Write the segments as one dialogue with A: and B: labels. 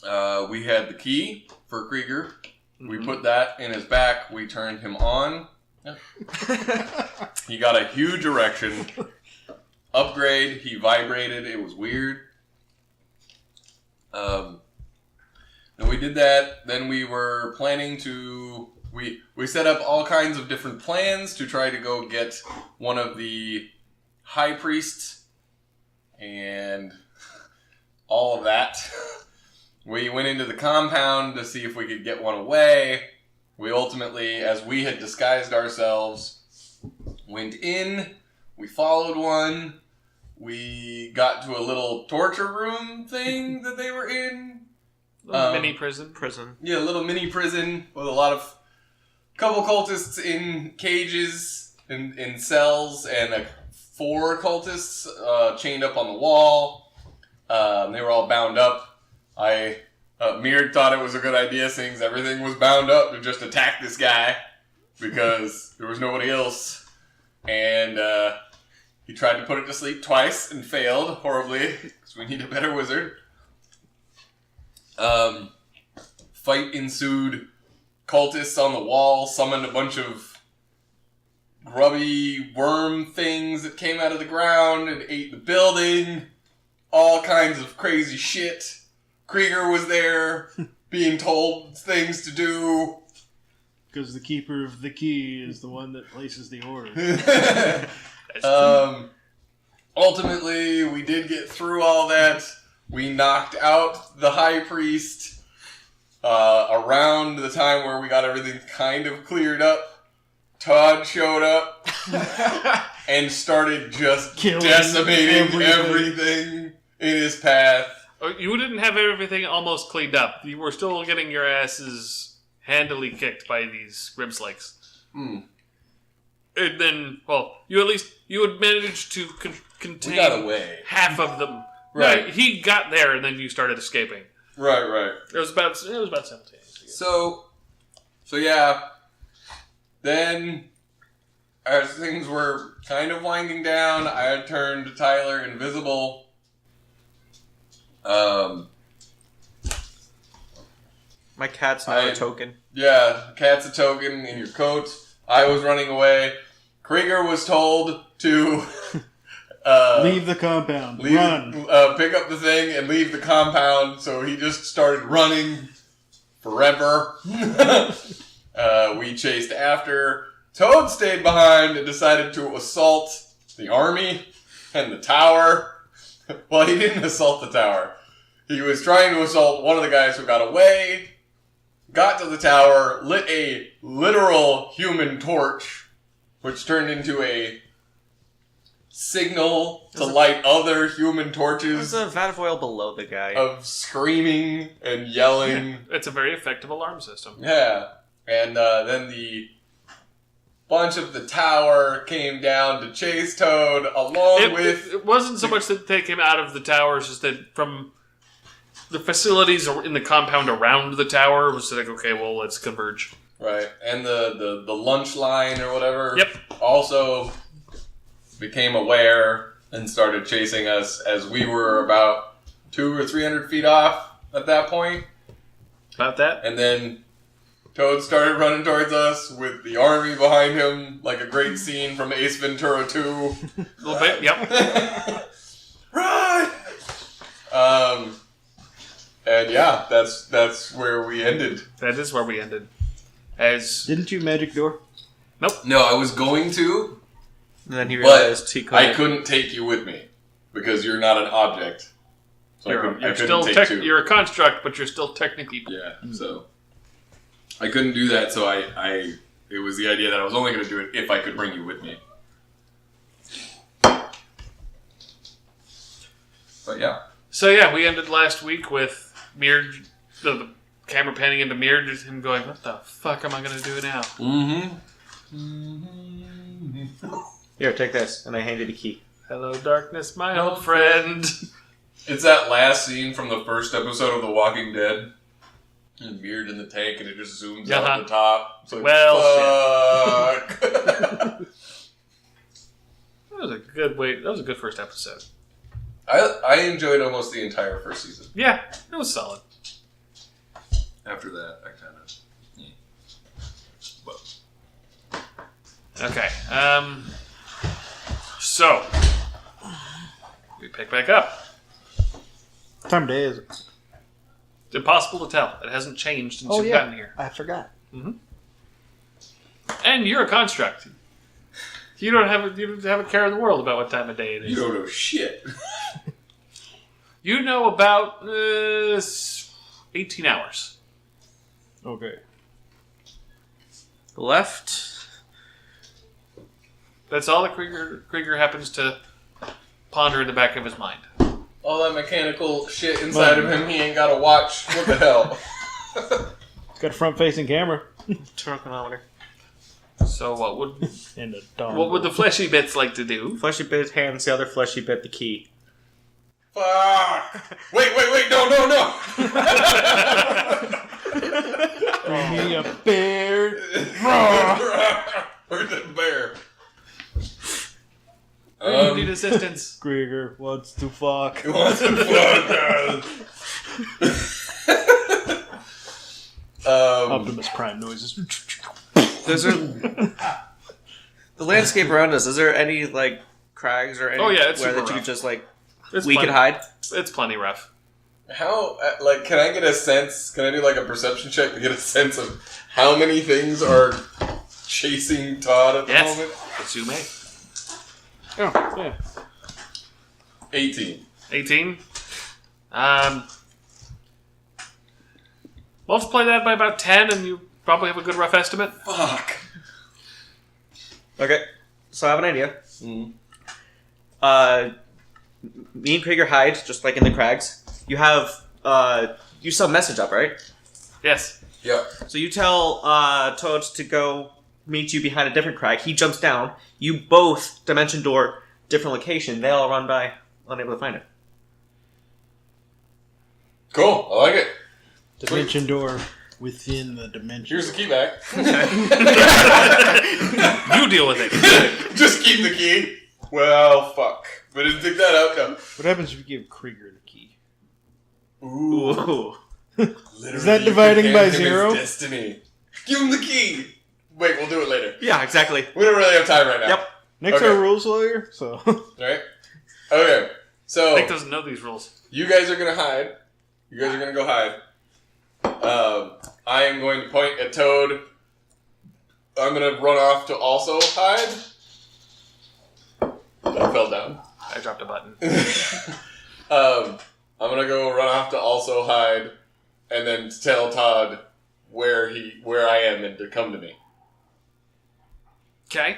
A: way, we had the key for Krieger. Mm-hmm. We put that in his back. We turned him on. Yep. He got a huge erection. Upgrade. He vibrated. It was weird. And we did that. Then we were planning to... We set up all kinds of different plans to try to go get one of the high priests and all of that. We went into the compound to see if we could get one away. We ultimately, as we had disguised ourselves, went in. We followed one. We got to a little torture room thing that they were in.
B: Mini prison.
A: Yeah, a little mini prison with a couple cultists in cages, in cells, and 4 cultists chained up on the wall. They were all bound up. Meard thought it was a good idea, since everything was bound up, to just attack this guy because there was nobody else. And he tried to put it to sleep twice and failed horribly because we need a better wizard. Fight ensued. Cultists on the wall summoned a bunch of grubby worm things that came out of the ground and ate the building. All kinds of crazy shit. Krieger was there, being told things to do.
C: Because the keeper of the key is the one that places the order.
A: Ultimately, we did get through all that. We knocked out the high priest around the time where we got everything kind of cleared up. Todd showed up and started just decimating everything in his path.
B: You didn't have everything almost cleaned up. You were still getting your asses handily kicked by these ribslakes. And then, you had managed to contain
A: we got away.
B: Half of them.
A: Right.
B: No, he got there, and then you started escaping.
A: Right.
B: It was about simultaneous.
A: So yeah. Then, as things were kind of winding down, I had turned Tyler invisible.
D: My cat's now a token.
A: Yeah, cat's a token in your coat. I was running away. Krieger was told to
C: leave the compound. Run.
A: Pick up the thing and leave the compound. So he just started running forever. We chased after. Toad stayed behind and decided to assault the army and the tower. Well, he didn't assault the tower. He was trying to assault one of the guys who got away, got to the tower, lit a literal human torch, which turned into a signal to light other human torches.
D: There's a vat of oil below the guy.
A: Of screaming and yelling.
B: It's a very effective alarm system.
A: Yeah. And then the bunch of the tower came down to chase Toad, along with...
B: It wasn't so much that they came out of the tower, it's just that from the facilities in the compound around the tower, it was like, okay, well, let's converge.
A: Right. And the lunch line or whatever
B: Yep.
A: also became aware and started chasing us as we were about 200 or 300 feet off at that point.
B: About that?
A: And then Toad started running towards us with the army behind him, like a great scene from Ace Ventura 2.
B: A little bit, yep.
A: Run! And yeah, that's where we ended.
B: That is where we ended.
C: Didn't you magic door?
B: Nope.
A: No, I was going to,
D: And then he realized he couldn't.
A: I couldn't take you with me because you're not an object. So I couldn't take two.
B: You're a construct, but you're still technically...
A: Yeah, so I couldn't do that, so it was the idea that I was only going to do it if I could bring you with me. But yeah.
B: So yeah, we ended last week with Meard, the camera panning into Meard, just him going, what the fuck am I going to do now?
D: Here, take this. And I handed a key.
B: Hello, darkness, my old friend.
A: It's that last scene from the first episode of The Walking Dead. And Meard in the tank, and it just zooms out at the top. So fuck.
B: That was a good way. That was a good first episode.
A: I enjoyed almost the entire first season.
B: Yeah, it was solid.
A: After that, I kind of...
B: Okay. So we pick back up.
C: What time of day is it?
B: It's impossible to tell. It hasn't changed since you've gotten here.
C: I forgot.
B: And you're a construct. You don't have a care in the world about what time of day it is.
A: You don't know shit.
B: You know about 18 hours.
C: Okay.
D: Left.
B: That's all that Krieger happens to ponder in the back of his mind.
A: All that mechanical shit inside of him, he ain't got to watch. What the hell?
C: It's got a front-facing camera.
D: Chronometer.
B: So what would
C: And a dog.
B: what would the fleshy bits like to do?
D: Fleshy bit hands the other fleshy bit the key.
A: Fuck! Wait, no!
C: Bring me a bear.
A: Where's the bear?
B: You need assistance.
C: Krieger wants to fuck.
A: He wants to fuck.
C: Optimus Prime noises.
D: The landscape around us, is there any, like, crags or any
B: it's
D: where
B: super
D: that you
B: rough.
D: could just, like,
B: It's
D: we
B: plenty,
D: could hide?
B: It's plenty rough.
A: How, like, can I get a sense? Can I do, like, a perception check to get a sense of how many things are chasing Todd at the moment?
B: Yes, you may.
C: Oh, yeah.
A: 18.
B: 18. Multiply that by about 10 and you probably have a good rough estimate.
A: Fuck.
D: Okay, so I have an idea.
A: Mm.
D: Me and Krieger hide, just like in the crags. You have, you still message up, right?
B: Yes.
A: Yep.
D: So you tell Toad to go meet you behind a different crag. He jumps down. You both dimension door, different location. They all run by, unable to find it.
A: Cool. I like it.
C: Dimension door within the dimension.
A: Here's the key back.
B: You deal with it.
A: Just keep the key. Well, fuck. But didn't take that out, no.
C: What happens if you give Krieger the key?
A: Ooh.
C: Is that dividing by
A: Him his
C: 0?
A: destiny. Give him the key. Wait, we'll do it later.
D: Yeah, exactly.
A: We don't really have time right now.
D: Yep.
C: Nick's
A: Okay.
C: our rules lawyer, so.
A: Right? Okay. So,
B: Nick doesn't know these rules.
A: you guys are going to hide. You guys are going to go hide. I am going to point at Toad. I'm going to run off to also hide. That fell down.
B: I dropped a button.
A: I'm gonna go run off to also hide, and then tell Todd where I am and to come to me.
B: Okay.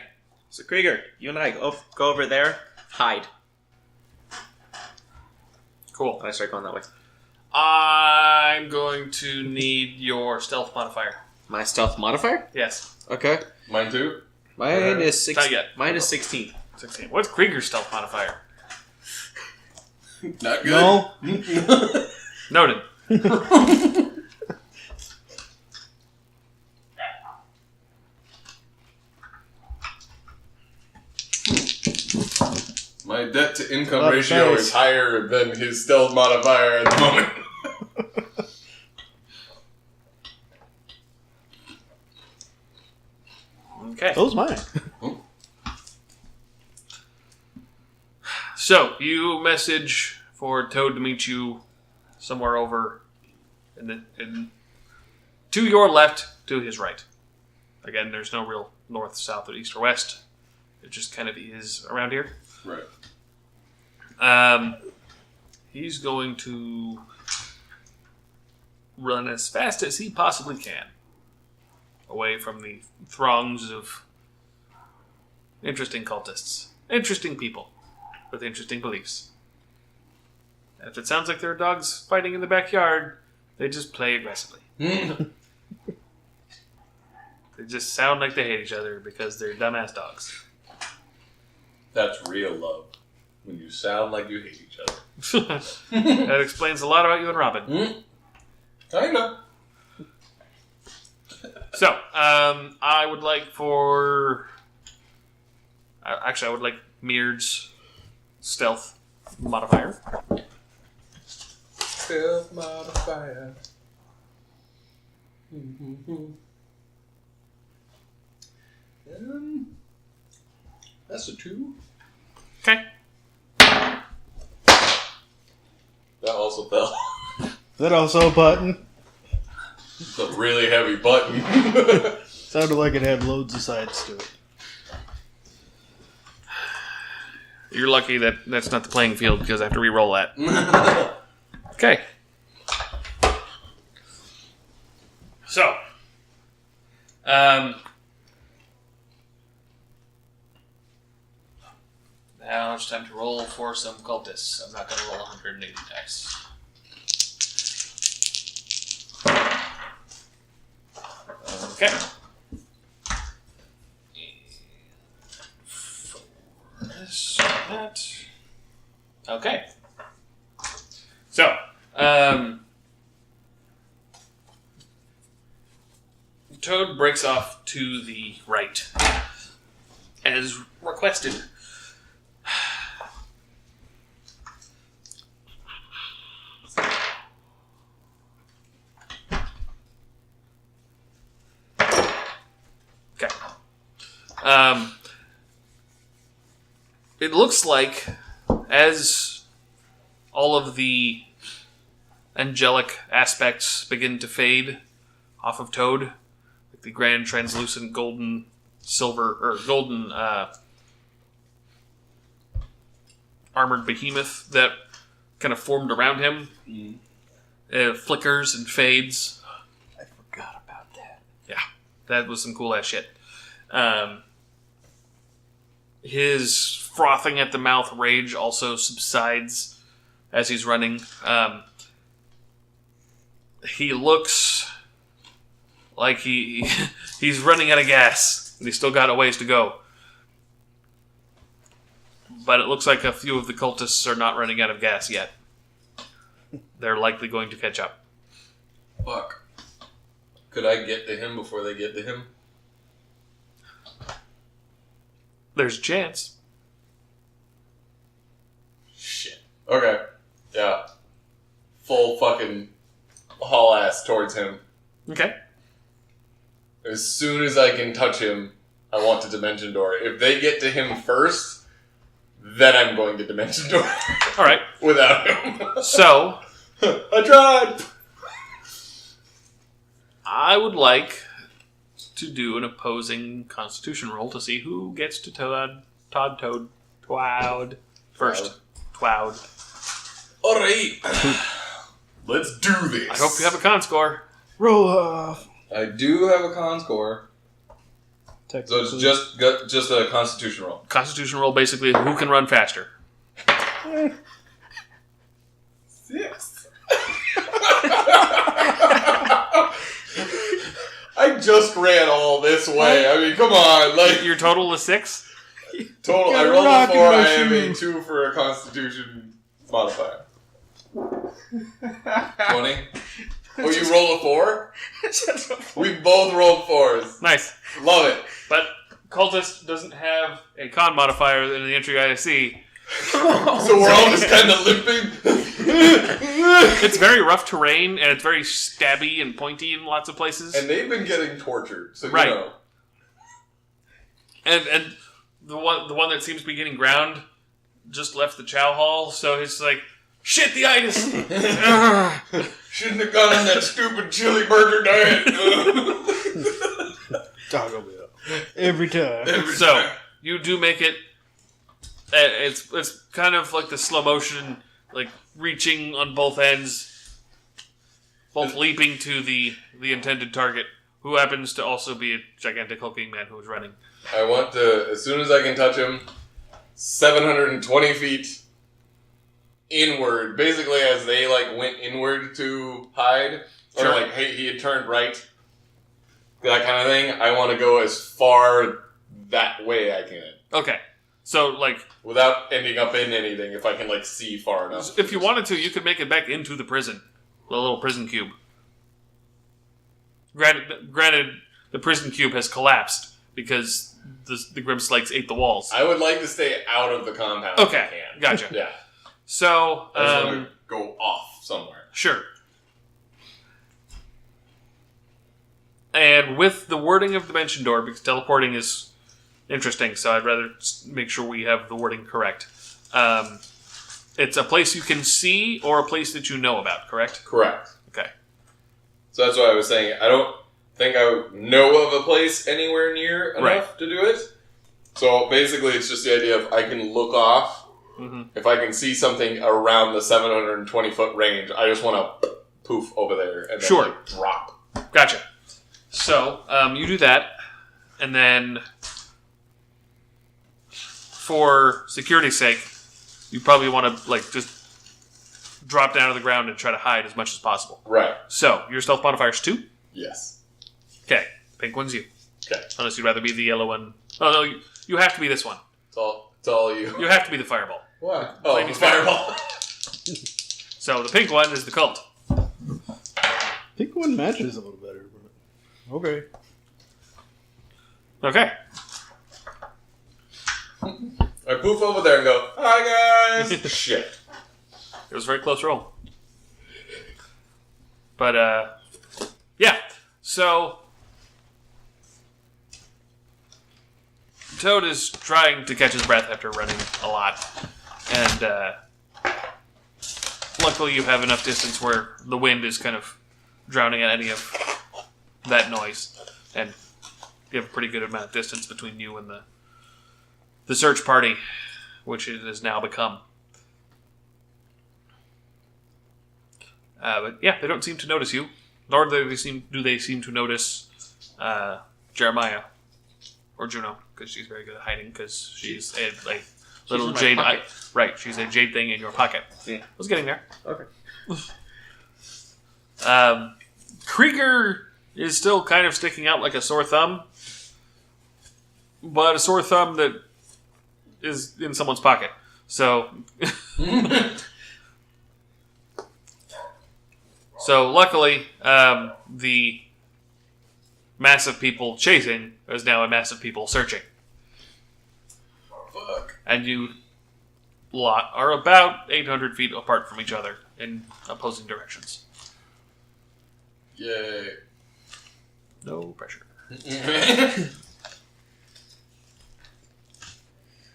D: So Krieger, you and I go over there, hide.
B: Cool.
D: And I start going that way.
B: I'm going to need your stealth modifier.
D: My stealth modifier?
B: Yes.
D: Okay.
A: Mine too.
D: Mine is
B: Not yet.
D: Mine is 16.
B: 16. What's Krieger's stealth modifier?
A: Not good.
C: No.
B: Noted.
A: My debt to income
C: Love
A: ratio
C: dice.
A: is higher than his stealth modifier at the moment.
B: Okay.
C: Those mine.
B: So, you message for Toad to meet you somewhere over to your left, to his right. Again, there's no real north, south, or east, or west. It just kind of is around here.
A: Right.
B: He's going to run as fast as he possibly can away from the throngs of interesting cultists. Interesting people with interesting beliefs. And if it sounds like there are dogs fighting in the backyard, they just play aggressively. They just sound like they hate each other because they're dumbass dogs.
A: That's real love. When you sound like you hate each other.
B: That explains a lot about you and Robin.
A: I know.
B: So, I would like for... Actually, I would like Meard's stealth modifier.
A: Stealth modifier. That's a 2.
B: Okay.
A: That also fell.
C: That also a button.
A: It's a really heavy button.
C: Sounded like it had loads of sides to it.
B: You're lucky that that's not the playing field because I have to re-roll that. Okay. So, now it's time to roll for some cultists. I'm not going to roll 180 dice. Okay. This, that. Okay. So, Toad breaks off to the right, as requested. Okay. It looks like as all of the angelic aspects begin to fade off of Toad, like the grand translucent golden silver or golden armored behemoth that kind of formed around him, flickers and fades.
C: I forgot about that.
B: Yeah, that was some cool ass shit. His frothing at the mouth rage also subsides as he's running. He looks like he's running out of gas, and he's still got a ways to go. But it looks like a few of the cultists are not running out of gas yet. They're likely going to catch up.
A: Fuck. Could I get to him before they get to him?
B: There's a chance.
A: Shit. Okay. Yeah. Full fucking haul ass towards him.
B: Okay.
A: As soon as I can touch him, I want to Dimension Door. If they get to him first, then I'm going to Dimension Door.
B: All right.
A: Without him.
B: So,
A: I tried!
B: I would like to do an opposing Constitution roll to see who gets to Toad first. Twowed.
A: Alright. Let's do this.
B: I hope you have a con score.
C: Roll off.
A: I do have a con score. So it's just a Constitution roll.
B: Constitution roll, basically, who can run faster.
A: 6. I just ran all this way. I mean, come on. Like
B: Your total is 6?
A: total, I rolled a 4. I have a 2 for a Constitution modifier. 20. Oh, you roll a 4? We both rolled 4s.
B: Nice.
A: Love it.
B: But Cultist doesn't have a con modifier in the entry I see.
A: So we're all just kind of limping.
B: It's very rough terrain, and it's very stabby and pointy in lots of places.
A: And they've been getting tortured, so
B: Right.
A: you know.
B: And the one that seems to be getting ground just left the chow hall, so it's like, shit, the itis!
A: Shouldn't have gone on that stupid chili burger diet.
C: Taco Bell. Every time.
B: So, you do make it. It's kind of like the slow motion, like reaching on both ends, both leaping to the intended target, who happens to also be a gigantic hulking man who is running.
A: I want to, as soon as I can touch him, 720 feet inward. Basically, as they went inward to hide, or
B: Sure.
A: hey, he had turned right, that kind of thing. I want to go as far that way I can.
B: Okay. So,
A: Without ending up in anything, if I can, see far enough.
B: if you wanted to, you could make it back into the prison. The little prison cube. Granted, the prison cube has collapsed because the Grimslakes ate the walls.
A: I would like to stay out of the compound
B: Okay,
A: if I can.
B: gotcha.
A: Yeah.
B: So,
A: I just want to go off somewhere.
B: sure. And with the wording of Dimension Door, because teleporting is interesting, so I'd rather make sure we have the wording correct. It's a place you can see or a place that you know about, correct?
A: Correct.
B: Okay.
A: So that's why I was saying I don't think I know of a place anywhere near enough to do it. So basically, it's just the idea of I can look off.
B: Mm-hmm.
A: If I can see something around the 720-foot range, I just want to poof over there and then like, drop.
B: Gotcha. So, you do that, and then for security's sake, you probably want to like just drop down to the ground and try to hide as much as possible.
A: Right.
B: So, your stealth modifier's 2?
A: Yes.
B: Okay. Pink one's you.
A: Okay.
B: Unless you'd rather be the yellow one. Oh, no, you have to be this one.
A: It's all you.
B: You have to be the fireball.
A: What? Oh,
B: Flaming
A: fireball.
B: So, the pink one is the cult.
C: Pink one matches a little better, but okay.
B: Okay.
A: I poof over there and go, hi guys! Shit.
B: It was a very close roll. But, yeah. So, Toad is trying to catch his breath after running a lot. And, luckily you have enough distance where the wind is kind of drowning out any of that noise. And you have a pretty good amount of distance between you and the search party, which it has now become. But yeah, they don't seem to notice you, nor do they seem to notice Jeremiah or Juno, because she's very good at hiding. Because she's a little jade, right? She's a jade thing in your pocket.
D: Yeah.
B: I was getting there.
D: Okay.
B: Krieger is still kind of sticking out like a sore thumb, but a sore thumb that is in someone's pocket. So, luckily, the mass of people chasing is now a mass of people searching.
A: Fuck.
B: And you lot are about 800 feet apart from each other in opposing directions.
A: Yay.
B: No pressure.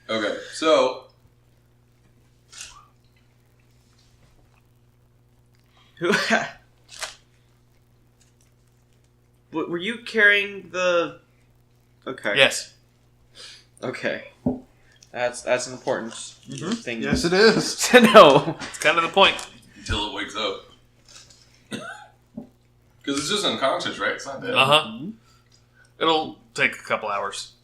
A: Okay, so
D: Were you carrying the? Okay.
B: Yes.
D: Okay. That's an important thing.
C: Yes, it is.
D: To know.
B: It's kind of the point.
A: until it wakes up. Because it's just unconscious, right? It's not dead.
B: Uh-huh. Mm-hmm. It'll take a couple hours.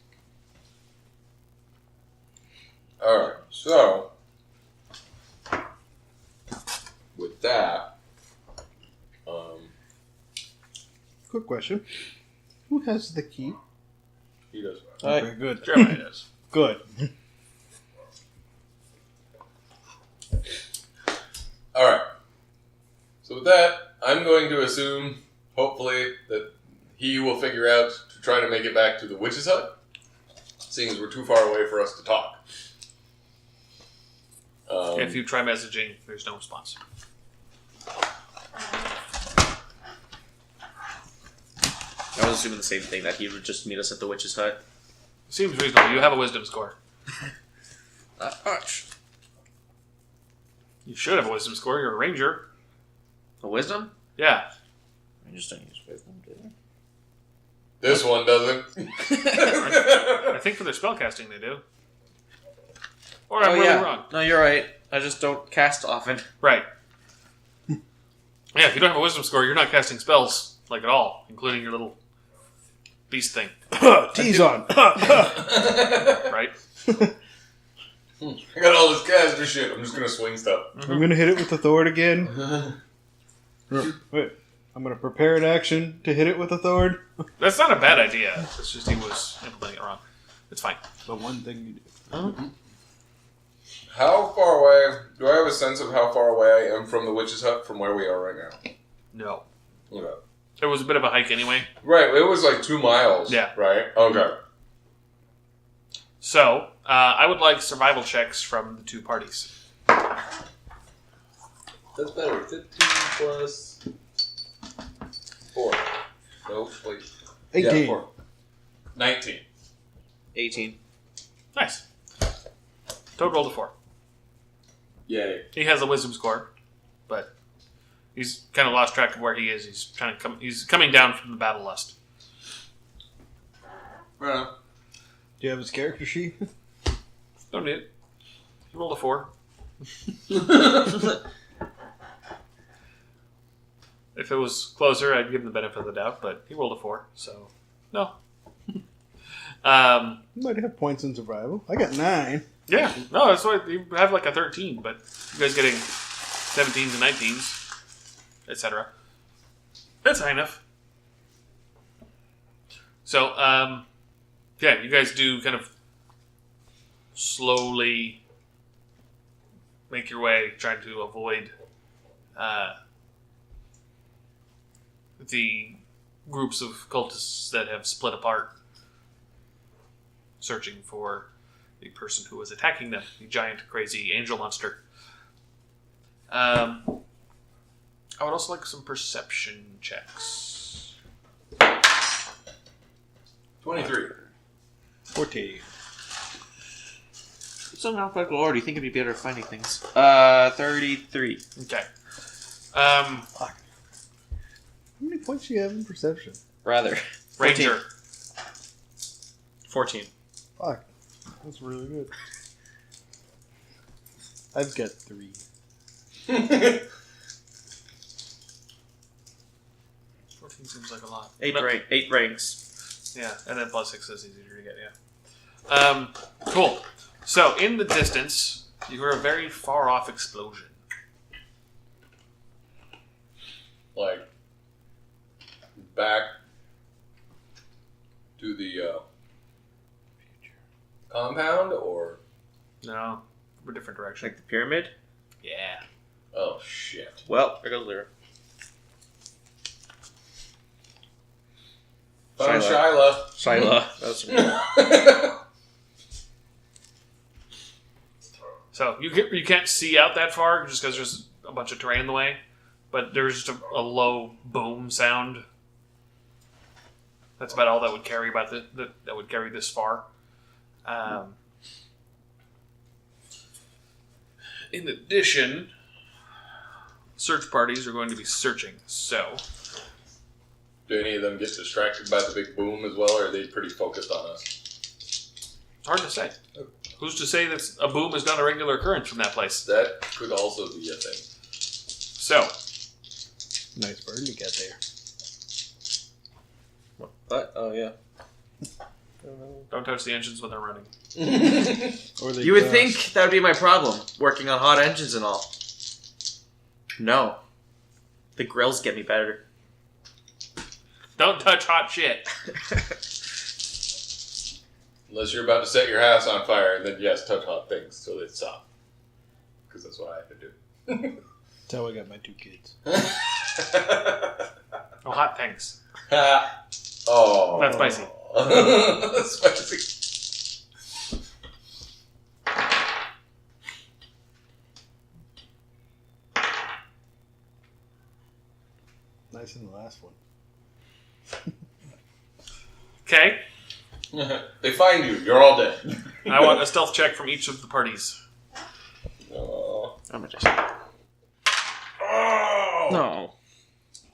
A: Alright, so with that,
C: Quick question. Who has the key?
A: he does.
C: Okay, good.
B: Jeremiah does.
C: Good.
A: Alright. So with that, I'm going to assume, hopefully, that he will figure out to try to make it back to the witch's hut, seeing as we're too far away for us to talk.
B: If you try messaging, there's no response.
D: I was assuming the same thing, that he would just meet us at the witch's hut.
B: Seems reasonable. You have a wisdom score.
D: Not much.
B: You should have a wisdom score. You're a ranger.
D: A wisdom?
B: Yeah.
D: I just don't use wisdom, do I?
A: This one doesn't.
B: I think for their spellcasting they do. Or I'm really wrong.
D: No, you're right. I just don't cast often.
B: Right. Yeah, if you don't have a wisdom score, you're not casting spells, like, at all, including your little beast thing.
C: Tease on.
B: Right?
A: I got all this caster shit. I'm just gonna swing stuff.
C: I'm going to hit it with the Thord again. Wait. I'm going to prepare an action to hit it with a Thord.
B: That's not a bad idea. It's just he was implementing it wrong. It's fine.
C: The one thing you do.
A: How far away? Do I have a sense of how far away I am from the witch's hut from where we are right now?
B: No.
A: Okay.
B: It was a bit of a hike anyway.
A: Right, it was like 2 miles.
B: Yeah.
A: Right? Okay.
B: So, I would like survival checks from the two parties.
A: That's better. 15 plus 4. Nope, wait.
C: 18.
A: Yeah, 4. 19.
D: 18.
B: Nice. Toad rolled a 4.
A: Yay.
B: He has a wisdom score, but he's kind of lost track of where he is. He's coming down from the battle lust.
A: Right on.
C: Do you have his character sheet?
B: Don't need it. He rolled a 4. If it was closer, I'd give him the benefit of the doubt, but he rolled a 4, so no.
C: You might have points in survival. I got 9.
B: Yeah, no, that's why you have like a 13, but you guys getting 17s and 19s, etc. That's high enough. So, yeah, you guys do kind of slowly make your way, trying to avoid the groups of cultists that have split apart, searching for the person who was attacking them, the giant, crazy angel monster. I would also like some perception checks.
A: 23.
C: 14.
D: So now, like Lord, you think it'd be better at finding things? 33.
B: Okay.
C: Fuck. How many points do you have in perception?
D: Rather.
B: Ranger.
D: 14.
C: Fuck. That's really good. I've got 3.
B: 14 seems like a lot.
D: 8 ranks.
B: Yeah, and then plus 6 is easier to get, yeah. Cool. So, in the distance, you hear a very far-off explosion.
A: Like, back to the compound, or?
B: No, a different direction.
D: Like the pyramid?
B: Yeah.
A: Oh, shit.
D: Well, there goes Lyra.
A: Found Shyla.
D: Shyla. That's
B: So, you can't see out that far just because there's a bunch of terrain in the way, but there's just a low boom sound. That's about all that would carry that would carry this far. In addition, search parties are going to be searching, so...
A: Do any of them get distracted by the big boom as well, or are they pretty focused on us?
B: It's hard to say. Who's to say that a boom is not a regular occurrence from that place?
A: That could also be a thing.
B: So...
C: Nice bird you got there.
D: What? Oh, yeah.
B: Don't touch the engines when they're running.
C: Or they
D: You would
C: just-
D: think that would be my problem, working on hot engines and all. No. The grills get me better.
B: Don't touch hot shit.
A: Unless you're about to set your house on fire, and then yes, touch hot things so they stop. Because that's what I have to do.
C: That's how I got my 2 kids.
B: Oh, hot things.
A: Oh.
B: That's spicy.
A: Spicy.
C: Nice in the last one.
B: Okay.
A: They find you. You're all dead.
B: I want a stealth check from each of the parties.
A: Oh.
D: I'm just...
A: Oh.
D: No.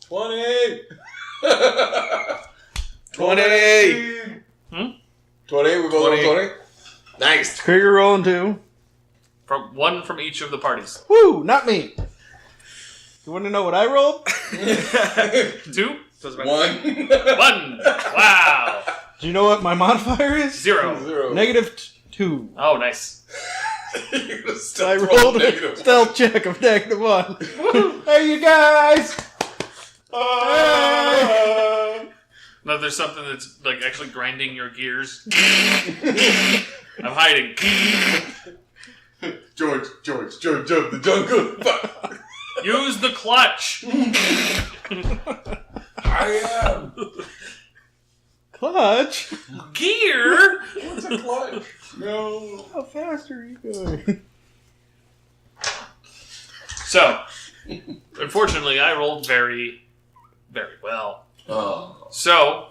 A: 20.
D: 20.
A: 20. We both on 20. Nice.
C: Krieger rolling 2.
B: One from each of the parties.
C: Woo! Not me! You want to know what I rolled?
B: 2?
A: 1.
B: 1. Wow.
C: Do you know what my modifier is?
B: 0.
A: 0.
C: -2.
B: Oh, nice.
A: You're gonna still
C: I
A: roll
C: rolled a
A: negative
C: stealth check of -1. Hey, you guys!
B: No, there's something that's like actually grinding your gears. I'm hiding.
A: George, the jungle. Fuck.
B: Use the clutch.
A: I am.
C: Clutch?
B: Gear?
A: What's a clutch? No.
C: How fast are you going?
B: So, Unfortunately, I rolled very, very well.
A: Oh.
B: So,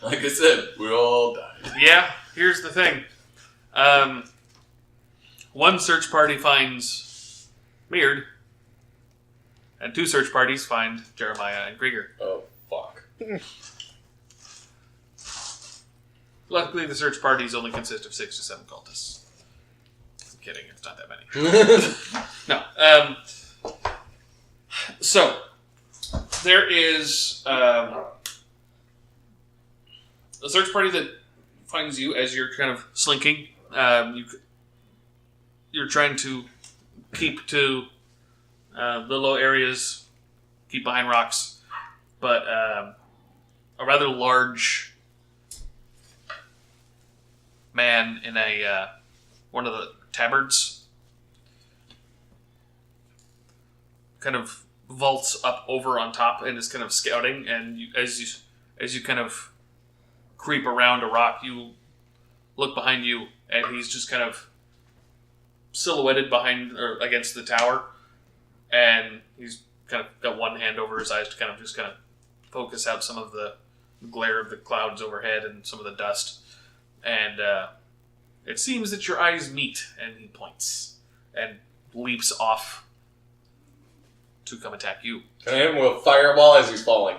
A: Like I said, we all died.
B: yeah, here's the thing. One search party finds Meard, and 2 search parties find Jeremiah and Grieger.
A: Oh, fuck.
B: Luckily, the search parties only consist of 6 to 7 cultists. I'm kidding, it's not that many. No. So, there is a search party that finds you as you're kind of slinking. You're trying to keep to the low areas, keep behind rocks, but a rather large man in a one of the tabards kind of vaults up over on top and is kind of scouting, and as you kind of creep around a rock, you look behind you, and he's just kind of silhouetted behind or against the tower, and he's kind of got one hand over his eyes to kind of focus out some of the glare of the clouds overhead and some of the dust. And it seems that your eyes meet, and he points and leaps off to come attack you.
A: Can I hit him with a fireball as he's falling?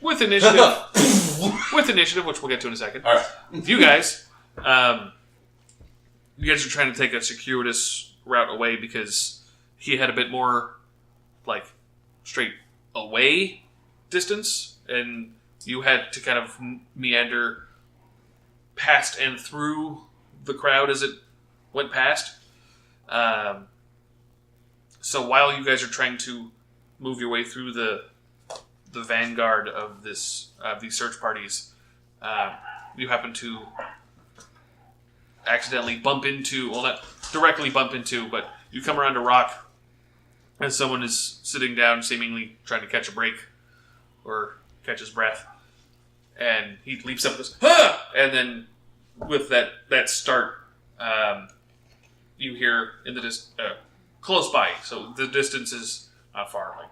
B: With initiative. With initiative, which we'll get to in a second.
A: Alright.
B: You guys are trying to take a circuitous route away because he had a bit more, like, straight away distance, and you had to kind of meander past and through the crowd as it went past. So while you guys are trying to move your way through the vanguard of these search parties, you happen to accidentally bump into, well, not directly bump into, but you come around a rock and someone is sitting down, seemingly trying to catch a break or catch his breath, and he leaps up this, "Ah!" And then with that start, you hear in the close by, so the distance is not far, like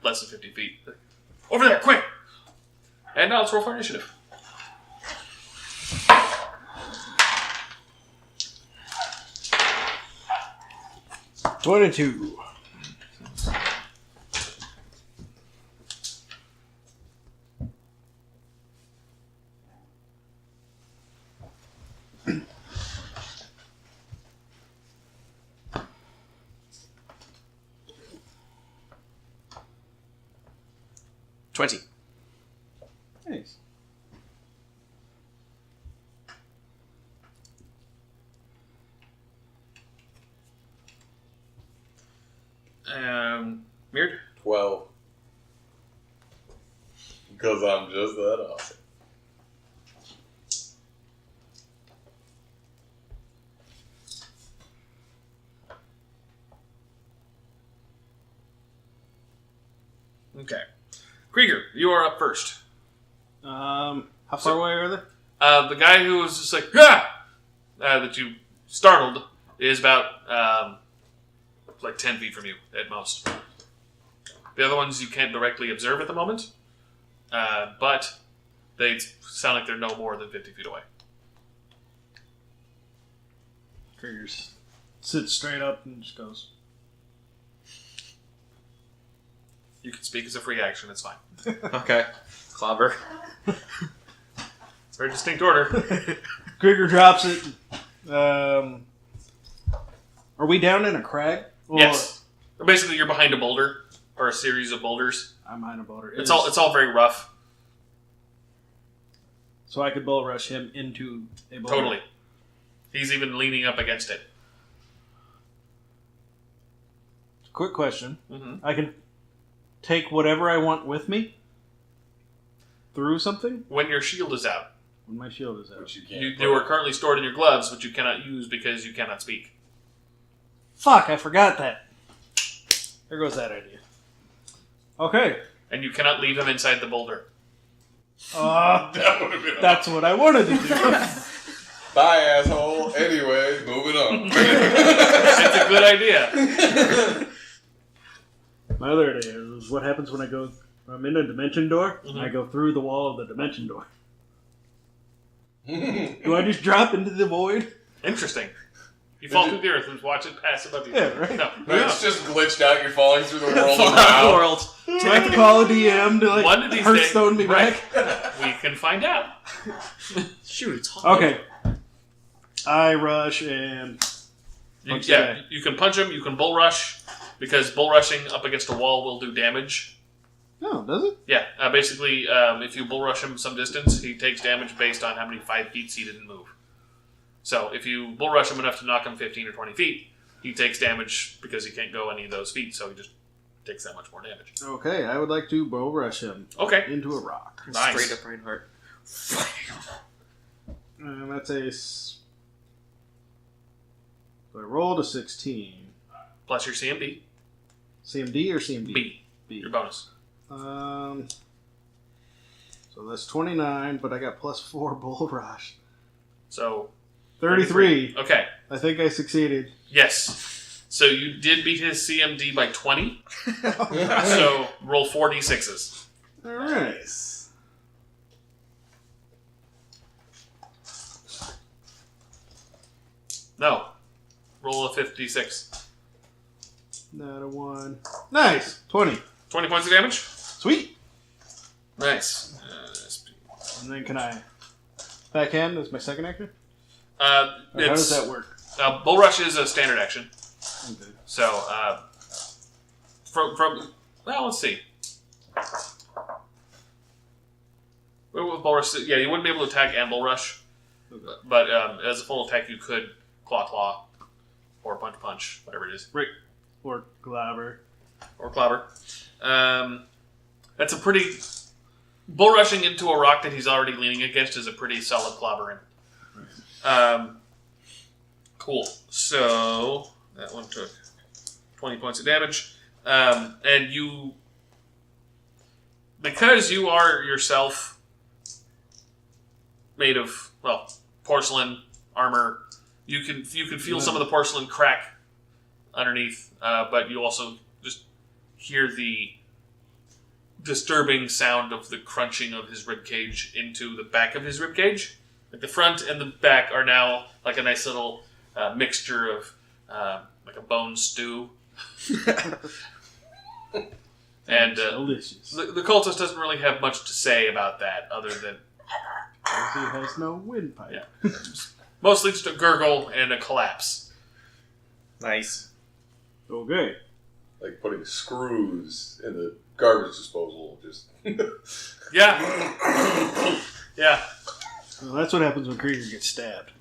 B: less than 50 feet. Over there, quick! And now let's roll for initiative.
C: 22. Nice.
B: Meard?
A: 12. Because I'm just that awesome.
B: Okay. Krieger, you are up first.
C: How far away are they?
B: The guy who was just like, "Ah!" That you startled is about like 10 feet from you at most. The other ones you can't directly observe at the moment, but they sound like they're no more than 50 feet away.
C: Figures. Sits straight up and just goes.
B: You can speak as a free action, it's fine.
D: Okay. Clobber.
B: It's a very distinct order.
C: Krieger drops it. Are we down in a crag? Or
B: Yes. Basically, you're behind a boulder, or a series of boulders.
C: I'm behind a boulder.
B: It's all very rough.
C: So I could bull rush him into a boulder.
B: Totally. He's even leaning up against it.
C: Quick question.
B: Mm-hmm.
C: I can take whatever I want with me through something
B: When your shield is out.
C: when my shield is out.
A: Which you can't.
B: You are currently stored in your gloves, which you cannot use because you cannot speak.
C: Fuck, I forgot that. There goes that idea. Okay.
B: And you cannot leave him inside the boulder.
A: That would have been
C: That's what I wanted to do.
A: Bye, asshole. Anyway, moving on.
B: It's a good idea.
C: My other idea is what happens when I'm in a dimension door and I go through the wall of the dimension door. Do I just drop into the void?
B: Interesting. You fall through the earth and watch it pass above you.
C: Yeah, right.
B: No,
A: It's just glitched out. You're falling through the world.
D: Wow. World.
C: Do I have to call a DM to
B: One of these
C: Hearthstone me
B: right.
C: back?
B: We can find out.
D: Shoot, it's hot.
C: Okay. I rush and...
B: You can punch him, you can bull rush, because bull rushing up against a wall will do damage.
C: Oh, does it?
B: Yeah, basically, if you bull rush him some distance, he takes damage based on how many 5 feet he didn't move. So if you bull rush him enough to knock him 15 or 20 feet, he takes damage because he can't go any of those feet, so he just takes that much more damage.
C: Okay, I would like to bull rush him into a rock.
B: Nice.
D: Straight up Reinhardt.
C: And that's a... So I rolled a 16.
B: Plus your CMD.
C: CMD or CMD?
B: B. Your bonus.
C: So that's 29, but I got plus 4 bull rush.
B: So...
C: 33.
B: Okay.
C: I think I succeeded.
B: Yes. So you did beat his CMD by 20. So roll 4d6s.
C: Alright.
B: No. Roll a 5d6.
C: Not a 1. Nice! 20.
B: 20 points of damage?
C: Sweet!
B: Nice.
C: And then can I backhand as my second action? How does that work?
B: Bull Rush is a standard action.
C: Okay.
B: So, well, let's see. With Bull Rush, yeah, you wouldn't be able to attack and Bull Rush.
C: Okay.
B: But as a full attack, you could Claw, or Punch, whatever it is.
C: Right. Or Glabber.
B: Or Clobber. That's a pretty... Bull rushing into a rock that he's already leaning against is a pretty solid clobbering. Cool. So, that one took 20 points of damage. And you... Because you are yourself made of, well, porcelain, armor, you can feel some of the porcelain crack underneath, but you also just hear the disturbing sound of the crunching of his ribcage into the back of his ribcage. Like the front and the back are now like a nice little mixture of like a bone stew. And
C: delicious.
B: The cultist doesn't really have much to say about that other than
C: He has no windpipe.
B: Yeah. Mostly just a gurgle and a collapse.
D: Nice.
C: Okay.
A: Like putting screws in the garbage disposal. Just
B: Yeah. Yeah.
C: Well, that's what happens when Krieger gets stabbed.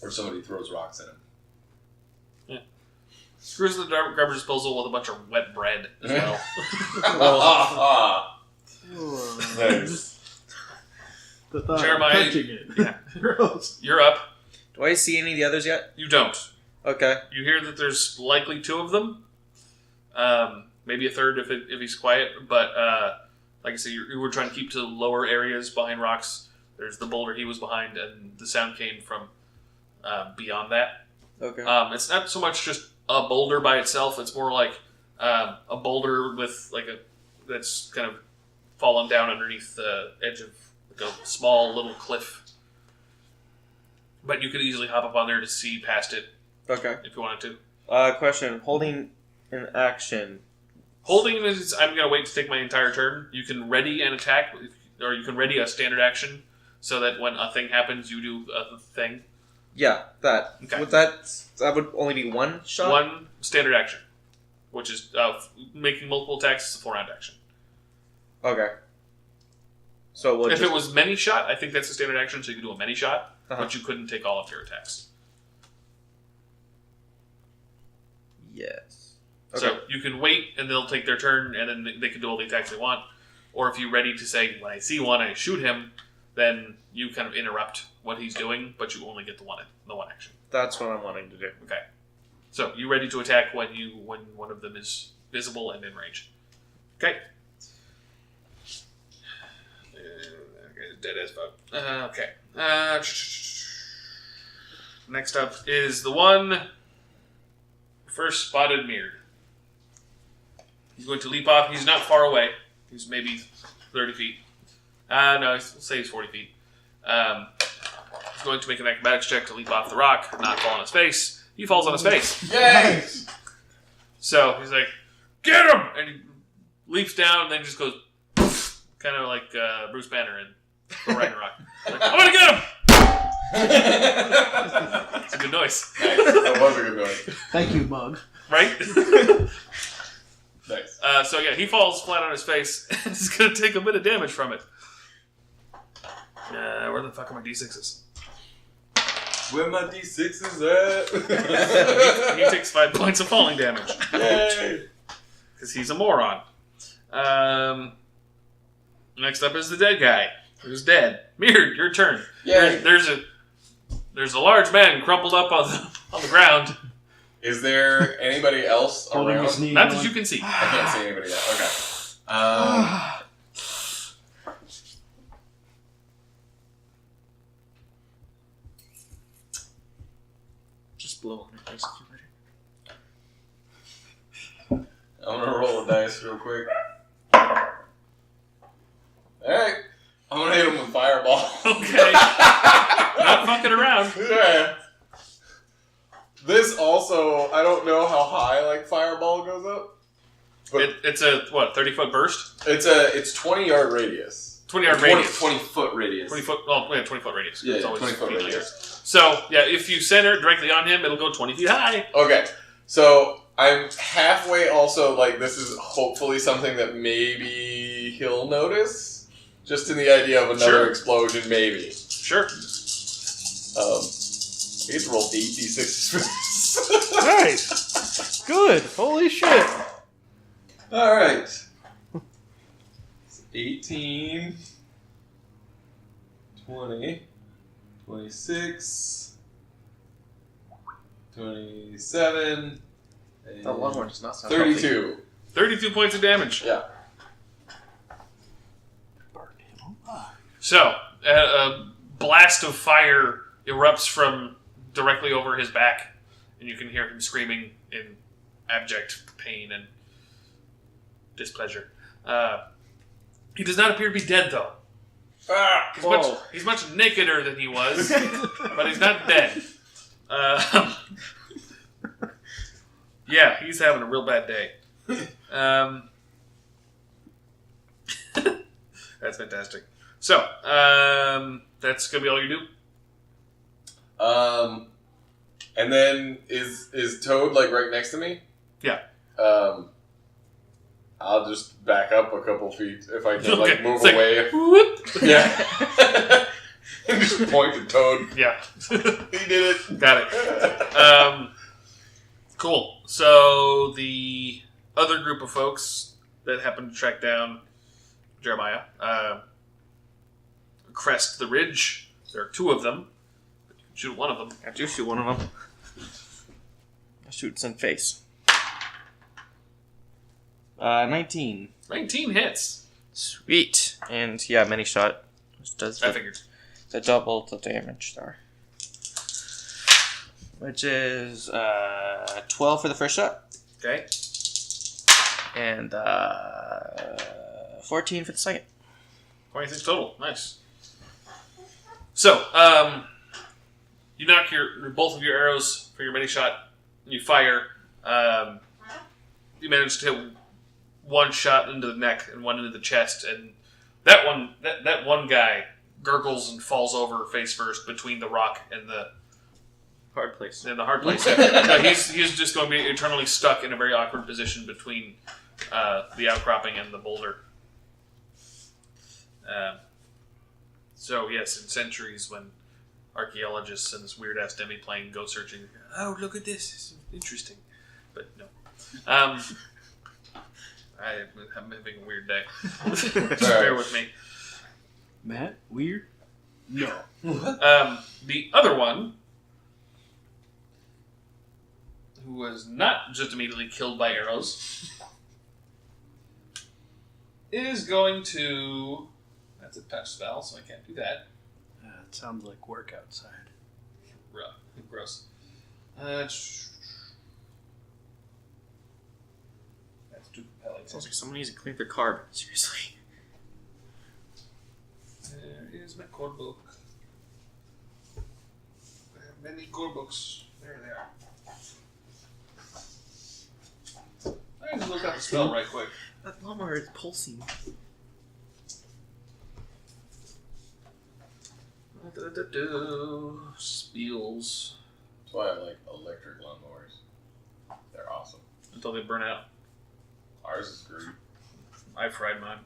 A: Or somebody throws rocks at him.
B: Yeah. Screws in the garbage disposal with a bunch of wet bread as well.
A: Nice.
C: The thought
B: Jeremiah,
C: of touching it.
B: Yeah.
C: Gross.
B: You're up.
D: Do I see any of the others yet?
B: You don't.
D: Okay.
B: You hear that there's likely 2 of them. Maybe a third if he's quiet. But like I said, you were trying to keep to the lower areas behind rocks. There's the boulder he was behind, and the sound came from beyond that.
D: Okay.
B: It's not so much just a boulder by itself. It's more like a boulder with like that's kind of fallen down underneath the edge of like a small little cliff. But you could easily hop up on there to see past it
D: Okay.
B: if you wanted to.
D: Question. Holding an action.
B: Holding is, I'm going to wait to take my entire turn. You can ready an attack, or you can ready a standard action, so that when a thing happens, you do a thing.
D: Yeah, that.
B: Okay.
D: That would only be one shot?
B: One standard action, which is making multiple attacks is a 4-round action.
D: Okay. So we'll
B: If it was many shot, I think that's a standard action, so you could do a many shot, but you couldn't take all of your attacks.
D: Yes. Okay.
B: So you can wait, and they'll take their turn, and then they can do all the attacks they want. Or if you're ready to say, when I see one, I shoot him, then you kind of interrupt what he's doing, but you only get the one action.
D: That's what I'm wanting to do.
B: Okay. So you ready to attack when one of them is visible and in range. Okay. dead as fuck. Okay. Next up is the one first spotted Mirrored. He's going to leap off. He's not far away. He's maybe 30 feet. No, let's say he's 40 feet. He's going to make an acrobatics check to leap off the rock, not fall on his face. He falls on his face.
A: Yay!
B: So he's like, get him! And he leaps down and then just goes, kind of like Bruce Banner in Thor Ragnarok. Like, I'm gonna get him! It's a good noise.
A: Nice. That was a good noise.
C: Thank you, Mug.
B: Right?
A: Nice.
B: So yeah, he falls flat on his face and he's gonna take a bit of damage from it. Where the fuck are my D6s?
A: Where my D6s at?
B: He takes 5 points of falling damage.
A: Yay!
B: Because he's a moron. Next up is the dead guy, who's dead. Mirrored, your turn.
A: Yay!
B: There's a large man crumpled up on the ground.
A: Is there anybody else
C: Holding his
A: around?
C: knee.
B: Not
C: going,
B: that you can see.
A: I can't see anybody yet. Okay.
D: Just blow on your face if you're ready.
A: I'm gonna roll a dice real quick. Alright. I'm gonna hit him with Fireball.
B: Okay. Not fucking around.
A: Yeah. This also, I don't know how high like Fireball goes up. But
B: It's a, 30-foot burst?
A: it's 20-yard radius.
B: 20-yard radius.
A: 20-foot radius.
B: 20-foot radius.
A: Yeah,
B: It's always
A: 20-foot
B: feet
A: radius.
B: later. So, yeah, if you center directly on him, it'll go 20 feet high.
A: Okay. So I'm halfway also, like, this is hopefully something that maybe he'll notice. Just in the idea of another
B: Sure.
A: explosion, maybe.
B: Sure.
A: He gets to roll 8d6 for this.
C: Nice. Good. Holy shit.
A: Alright. 18, 20, 26, 27, and
D: That long one does not sound
A: 32.
B: 32 points of damage.
A: Yeah.
B: So, a blast of fire erupts from directly over his back, and you can hear him screaming in abject pain and displeasure. He does not appear to be dead, though.
A: Ah!
B: He's much nakeder than he was, but he's not dead. Yeah, he's having a real bad day. That's fantastic. So, that's going to be all you do?
A: And then is Toad like right next to me?
B: Yeah.
A: I'll just back up a couple feet if I can, like, move
B: It's like,
A: away.
B: whoop.
A: Yeah. And just point to Toad.
B: Yeah.
A: He did it.
B: Got it. Cool. So, the other group of folks that happened to track down Jeremiah crest the ridge. There are 2 of them. You can shoot one of them.
D: I do shoot one of them. I shoot its in face. 19.
B: 19 hits.
D: Sweet. And yeah, many shot. Which does
B: I figured.
D: the double the damage there. Which is 12 for the first shot.
B: Okay.
D: And 14 for the second.
B: 26 total. Nice. So, you knock both of your arrows for your mini shot. You fire. You manage to hit one shot into the neck and one into the chest, and that one guy gurgles and falls over face first between the rock and the
D: Hard place.
B: hard place. No, he's just going to be eternally stuck in a very awkward position between the outcropping and the boulder. So yes, in centuries when archaeologists and this weird ass demi-plane go searching, oh look at this, it's interesting, but no. I'm having a weird day. Just bear with me.
C: Matt, weird? No.
B: The other one, who was not just immediately killed by arrows, is going to... That's a touch spell, so I can't do that.
C: It sounds like work outside.
B: Rough. Gross. That's too compelling.
D: Sounds like someone needs to clean their carb. Seriously.
B: There is my core book. I have many core books. There they are. I need to look up the spell right quick.
D: That lawnmower is pulsing.
B: Spiels.
A: That's why I like electric lawnmowers. They're awesome.
B: Until they burn out.
A: Ours is great.
B: I fried mine.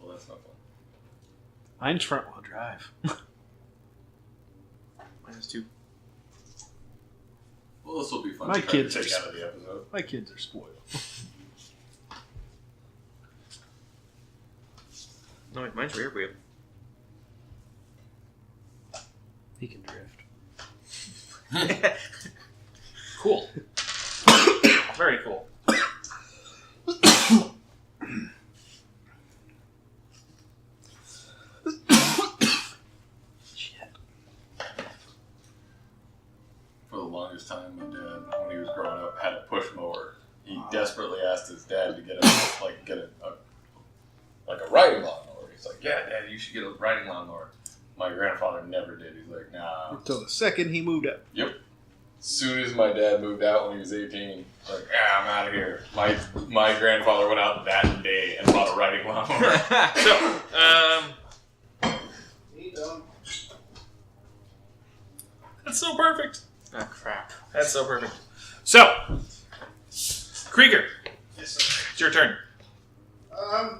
A: Well, that's not fun.
C: Mine's front wheel drive.
D: Mine is 2.
A: Well, this will be fun
C: My
A: to try
C: kids
A: to take
C: are
A: out of the episode.
C: My kids are spoiled.
D: No, wait, mine's rear wheel.
C: He can drift.
B: Cool. Very cool.
A: For the longest time, my dad, when he was growing up, had a push mower. He desperately asked his dad to get a riding lawnmower. He's like, "Yeah, Dad, you should get a riding lawnmower." My grandfather never did. He's like, "Nah."
C: Until the second he moved out.
A: Yep. As soon as my dad moved out when he was 18, like, "Yeah, I'm out of here." My grandfather went out that day and bought a riding lawnmower.
B: That's so perfect.
D: Oh, crap.
B: That's so perfect. So, Krieger,
E: Yes, sir.
B: it's your turn.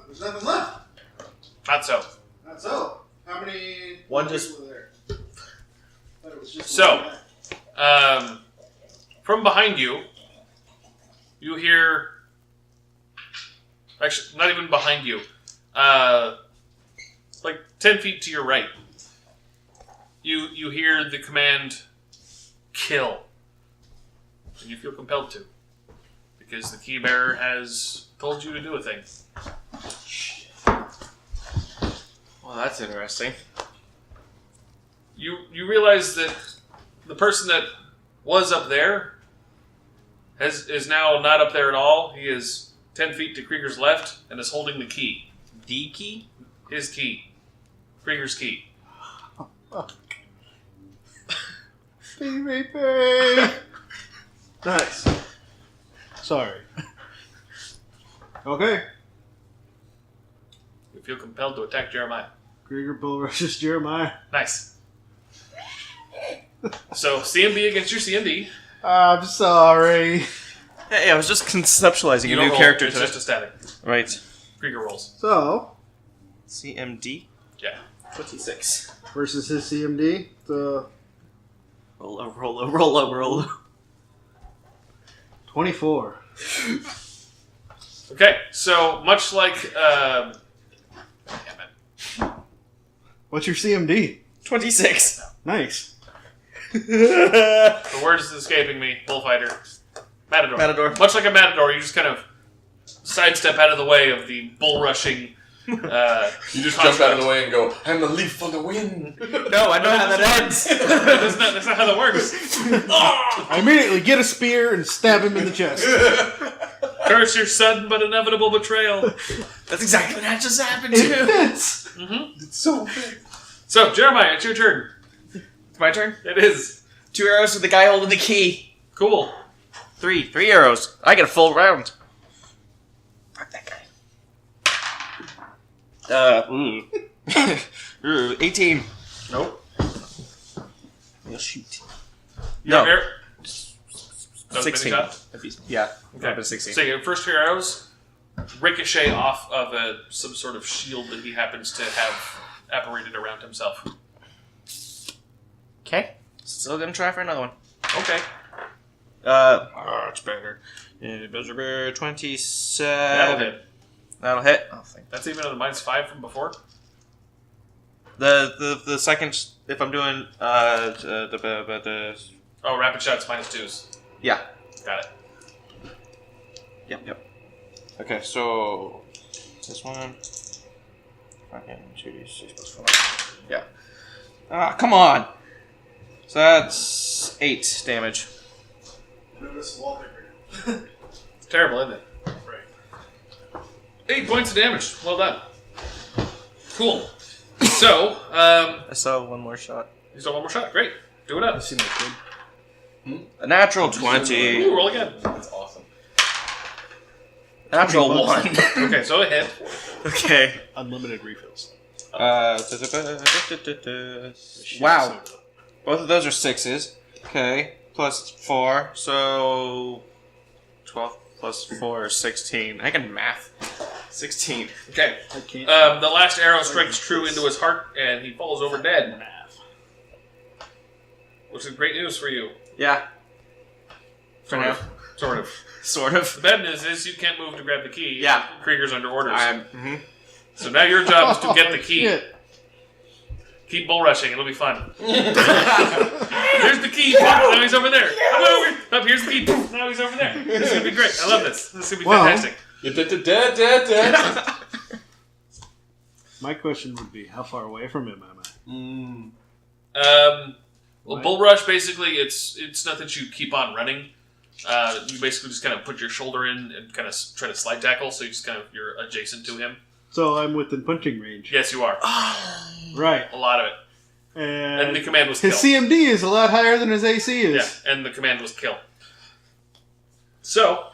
E: There's nothing left.
B: Not so.
E: Not so. How many?
D: One just-
E: people were there? Thought it was just
B: So-
E: one guy.
B: From behind you, you hear. Actually, not even behind you. Like 10 feet to your right. You hear the command, kill. And you feel compelled to. Because the key bearer has told you to do a thing.
D: Well, that's interesting.
B: You realize that the person that was up there is now not up there at all. He is 10 feet to Krieger's left and is holding the key.
D: The key?
B: His key. Krieger's key.
C: Baby. Nice. Sorry. Okay.
B: You feel compelled to attack Jeremiah.
C: Krieger bull rushes Jeremiah.
B: Nice. So, CMB against your CMD.
C: I'm sorry.
D: Hey, I was just conceptualizing
B: You
D: a
B: don't
D: new
B: roll,
D: character
B: it's
D: today.
B: just a static.
D: Right.
B: Krieger rolls.
C: So,
D: CMD?
B: Yeah.
D: 26.
C: versus his CMD, the
D: Roll.
C: 24.
B: Okay, so much like... damn it.
C: What's your CMD?
D: 26.
C: Nice.
B: The word is escaping me. Bullfighter. Matador.
D: Matador.
B: Much like a matador, you just kind of sidestep out of the way of the bull rushing.
A: You just jump out of the way and go, "I'm the leaf on the wind."
D: No, I know how that ends.
B: That's not how that works.
C: I immediately get a spear and stab him in the chest.
B: Curse your sudden but inevitable betrayal.
D: That's exactly what just happened
C: It
D: too.
C: fits.
A: It's so big.
B: So, Jeremiah, it's your turn.
D: It's my turn.
B: It is.
D: 2 arrows to the guy holding the key.
B: Cool.
D: 3 arrows. I get a full round. Fuck that guy. 18.
B: Nope.
D: You'll shoot.
B: Your
D: No.
B: arrow- That was
D: 16.
B: a shot?
D: Yeah.
B: Okay.
D: But 16.
B: So your first 2 arrows ricochet off of some sort of shield that he happens to have apparated around himself.
D: Okay. Still gonna try for another one.
B: Okay.
D: It's better. 27.
B: That'll hit.
D: That'll hit. Oh, thank
B: That's even on the -5 from before.
D: The second, if I'm doing the
B: Oh, rapid shots -2s.
D: yeah.
B: Got it.
D: Yep. Okay, so this one. Okay, 2d6 plus 4. Yeah. Come on! So that's 8 damage.
E: Notice wallpaper.
B: It's terrible, isn't it? Right. 8 points of damage. Well done. Cool. So,
D: I saw one more shot.
B: you still have one more shot. Great. Do it up.
C: See my kid.
D: A natural 20.
B: Ooh, roll again.
A: That's awesome.
D: Natural 1.
B: Okay, so a hit.
D: Okay.
C: Unlimited refills.
D: Wow. Both of those are 6s. Okay. Plus 4. So 12 plus 4 is 16. I can math. 16.
B: Okay.
C: I can't.
B: The last arrow strikes true into his heart, and he falls over dead.
C: Math.
B: Which is great news for you.
D: Yeah. For now.
B: Sort of.
D: Sort of.
B: The bad news is you can't move to grab the key.
D: Yeah.
B: Krieger's under orders.
D: Mm-hmm.
B: So now your job is to get the key.
C: Shit.
B: Keep bull rushing. It'll be fun. Here's the key. Now he's over there. I'm over. Up, here's the key. Now he's over there. This is going to be great. I love this. This is going to be
C: Well,
B: fantastic.
C: My question would be, how far away from him am I?
B: Well, bull rush, basically, it's not that you keep on running. You basically just kind of put your shoulder in and kind of try to slide tackle, so you're adjacent to him.
C: So I'm within punching range.
B: Yes, you are.
C: Right.
B: A lot of it. And the command was kill.
C: his CMD is a lot higher than his AC is.
B: Yeah, and the command was kill. So,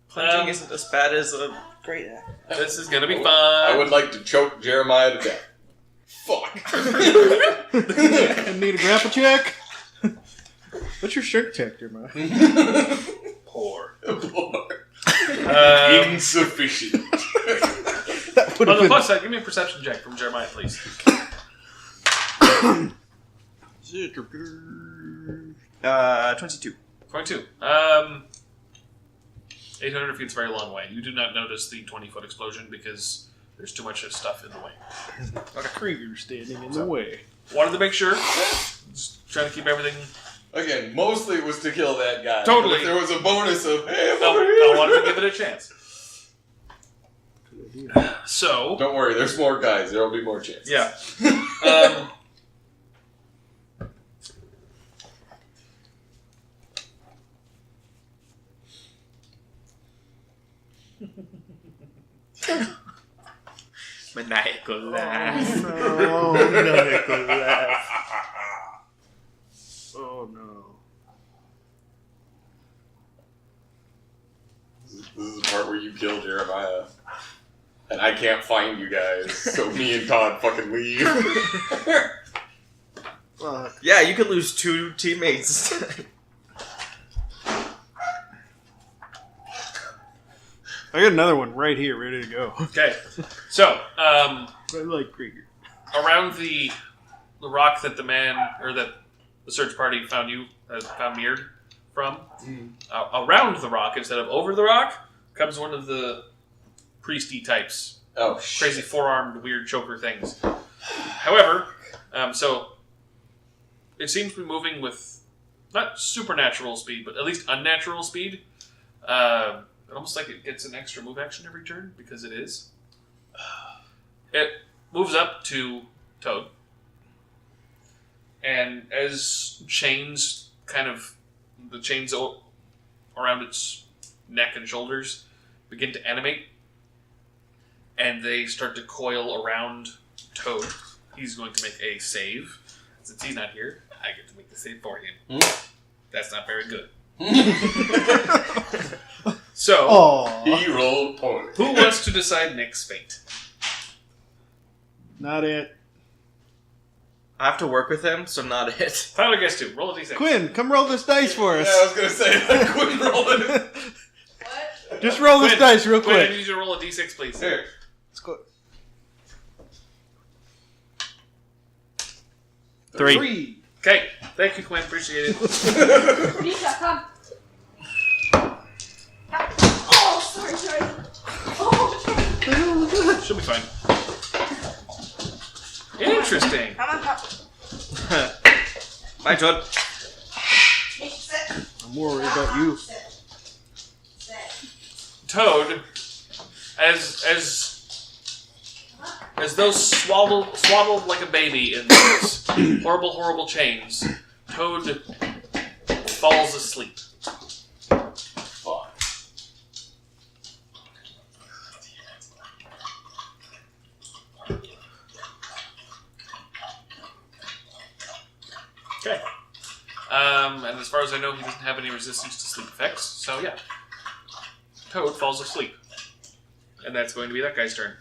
D: Punching isn't as bad as a great act.
B: this is going to be fun.
A: I would like to choke Jeremiah to death. Fuck.
C: I need a grapple check. What's your strength check, Jeremiah?
B: Poor.
A: Insufficient.
C: That would have
B: On the
C: been...
B: plus side, give me a perception check from Jeremiah, please.
D: 22.
B: 22. 800 feet's a very long way. You do not notice the 20-foot explosion because there's too much stuff in the way.
C: Like a Krieger standing in the way.
B: Wanted to make sure. Just trying to keep everything...
A: Again, mostly it was to kill that guy.
B: Totally.
A: But if there was a bonus of, hey, I'm over
B: I
A: here.
B: wanted to give it a chance. So...
A: Don't worry, there's more guys. There will be more chances.
B: Yeah.
D: Maniacal laugh.
C: Oh,
D: Maniacal laugh.
C: Oh, no.
A: This is the part where you kill Jeremiah. And I can't find you guys, so me and Todd fucking leave.
C: Fuck.
D: Yeah, you could lose 2 teammates.
C: I got another one right here, ready to go.
B: Okay. So,
C: I like Krieger.
B: around the rock that that the search party found Meared from, around the rock instead of over the rock comes one of the priesty types,
A: Oh,
B: crazy four-armed weird choker things. However, so it seems to be moving with not supernatural speed, but at least unnatural speed. Almost like it gets an extra move action every turn because it is. It moves up to Toad. And as the chains around its neck and shoulders begin to animate, and they start to coil around Toad, he's going to make a save. Since he's not here, I get to make the save for him. That's not very good. So,
A: he rolled poorly.
B: who wants to decide Nick's fate?
C: Not it.
D: I have to work with him, so not it.
B: Tyler gets to. Roll a d6.
C: Quinn, come roll this dice for
A: Yeah,
C: us.
A: I was gonna say, quit rolling.
F: What?
C: Just roll this
B: Quinn,
C: dice real
B: Quinn, I
C: quick.
B: need you to roll a d6, please.
A: Here.
C: Let's go.
D: 3.
B: Okay. Thank you, Quinn. Appreciate it.
F: Misha, come. Oh, sorry. Oh,
B: She'll be fine. Interesting.
F: come on.
D: Bye, Todd.
F: Misha, sit.
C: I'm more worried about you.
F: Sit.
B: Toad, as As though swaddled like a baby in these horrible, horrible chains, Toad falls asleep.
A: Fuck.
B: Okay. And as far as I know, he doesn't have any resistance to sleep effects, so yeah. Toad falls asleep. And that's going to be that guy's turn.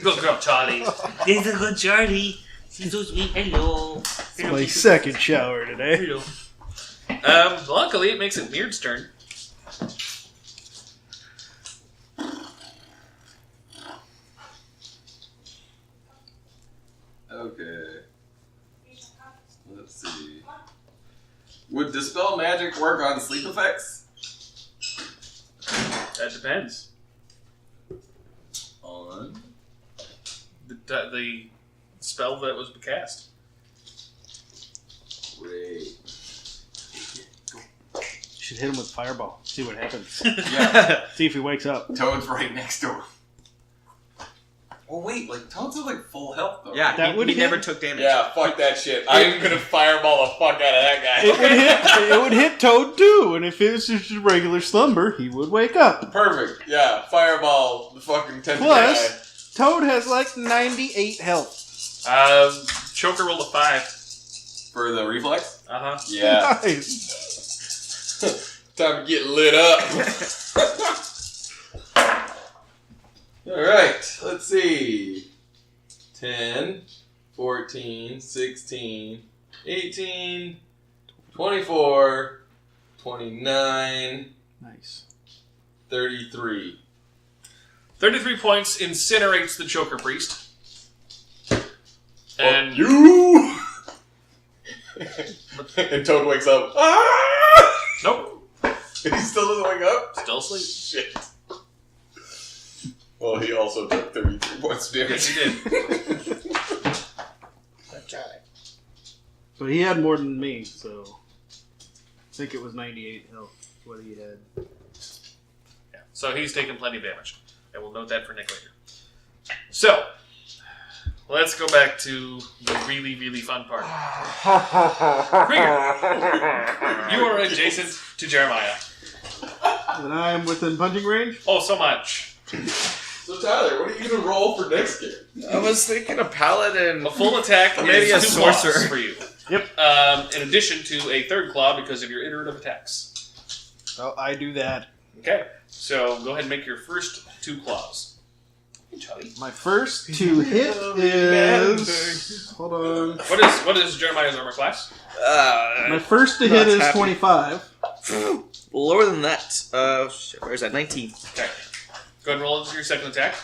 B: Good girl, Charlie.
G: This is a good Charlie. She's so sweet. Hello.
C: It's my second shower today.
B: Hello. Luckily, it makes it Beard's turn.
A: Okay. Let's see. Would Dispel Magic work on sleep effects?
B: That depends.
A: On?
B: The spell that was cast.
A: Great.
C: You should hit him with Fireball. See what happens.
A: Yeah.
C: See if he wakes up.
A: Toad's right next door. Oh wait, like Toad's at like full health though.
D: Yeah,
C: That would
D: he
C: hit.
D: never took damage.
A: Yeah, fuck that shit. I'm gonna fireball the fuck out of that guy.
C: It would hit Toad too, and if it was just a regular slumber, he would wake up.
A: Perfect. Yeah, fireball the fucking 10 guy.
C: Plus, Toad has like 98 health.
B: Choker rolled a 5.
A: For the reflex?
B: Uh-huh.
A: Yeah.
C: Nice.
A: Time to get lit up. Alright, let's see. 10, 14, 16, 18, 24, 29,
C: Nice.
A: 33.
B: 33 points incinerates the Choker Priest. And
A: you! And Toad wakes up. Ah!
B: nope,
A: He still doesn't wake up?
B: still asleep.
A: Shit. Well, he also took 33 points of damage.
B: Yes, he did.
C: So he had more than me, so I think it was 98 health. What he had.
B: Yeah. So he's taken plenty of damage. I will note that for Nick later. So, let's go back to the really, really fun part. Krieger, you are adjacent to Jeremiah.
C: And I am within punching range?
B: Oh, so much.
A: So Tyler, what are you gonna roll for next game?
D: I was thinking a paladin.
B: A full attack
D: Maybe
B: is
D: a
B: 2 claws
D: sorcerer.
B: for you.
C: Yep.
B: In addition to a 3rd claw because of your iterative attacks.
C: So I do that.
B: Okay. So go ahead and make your first 2 claws. Hey, Charlie.
C: My first to hit is... Hold on.
B: What is Jeremiah's armor class?
C: My first to hit
D: Not
C: is
D: happy.
C: 25.
D: Lower than that. Shit, where's that? 19.
B: Okay. Go ahead and roll into your second attack.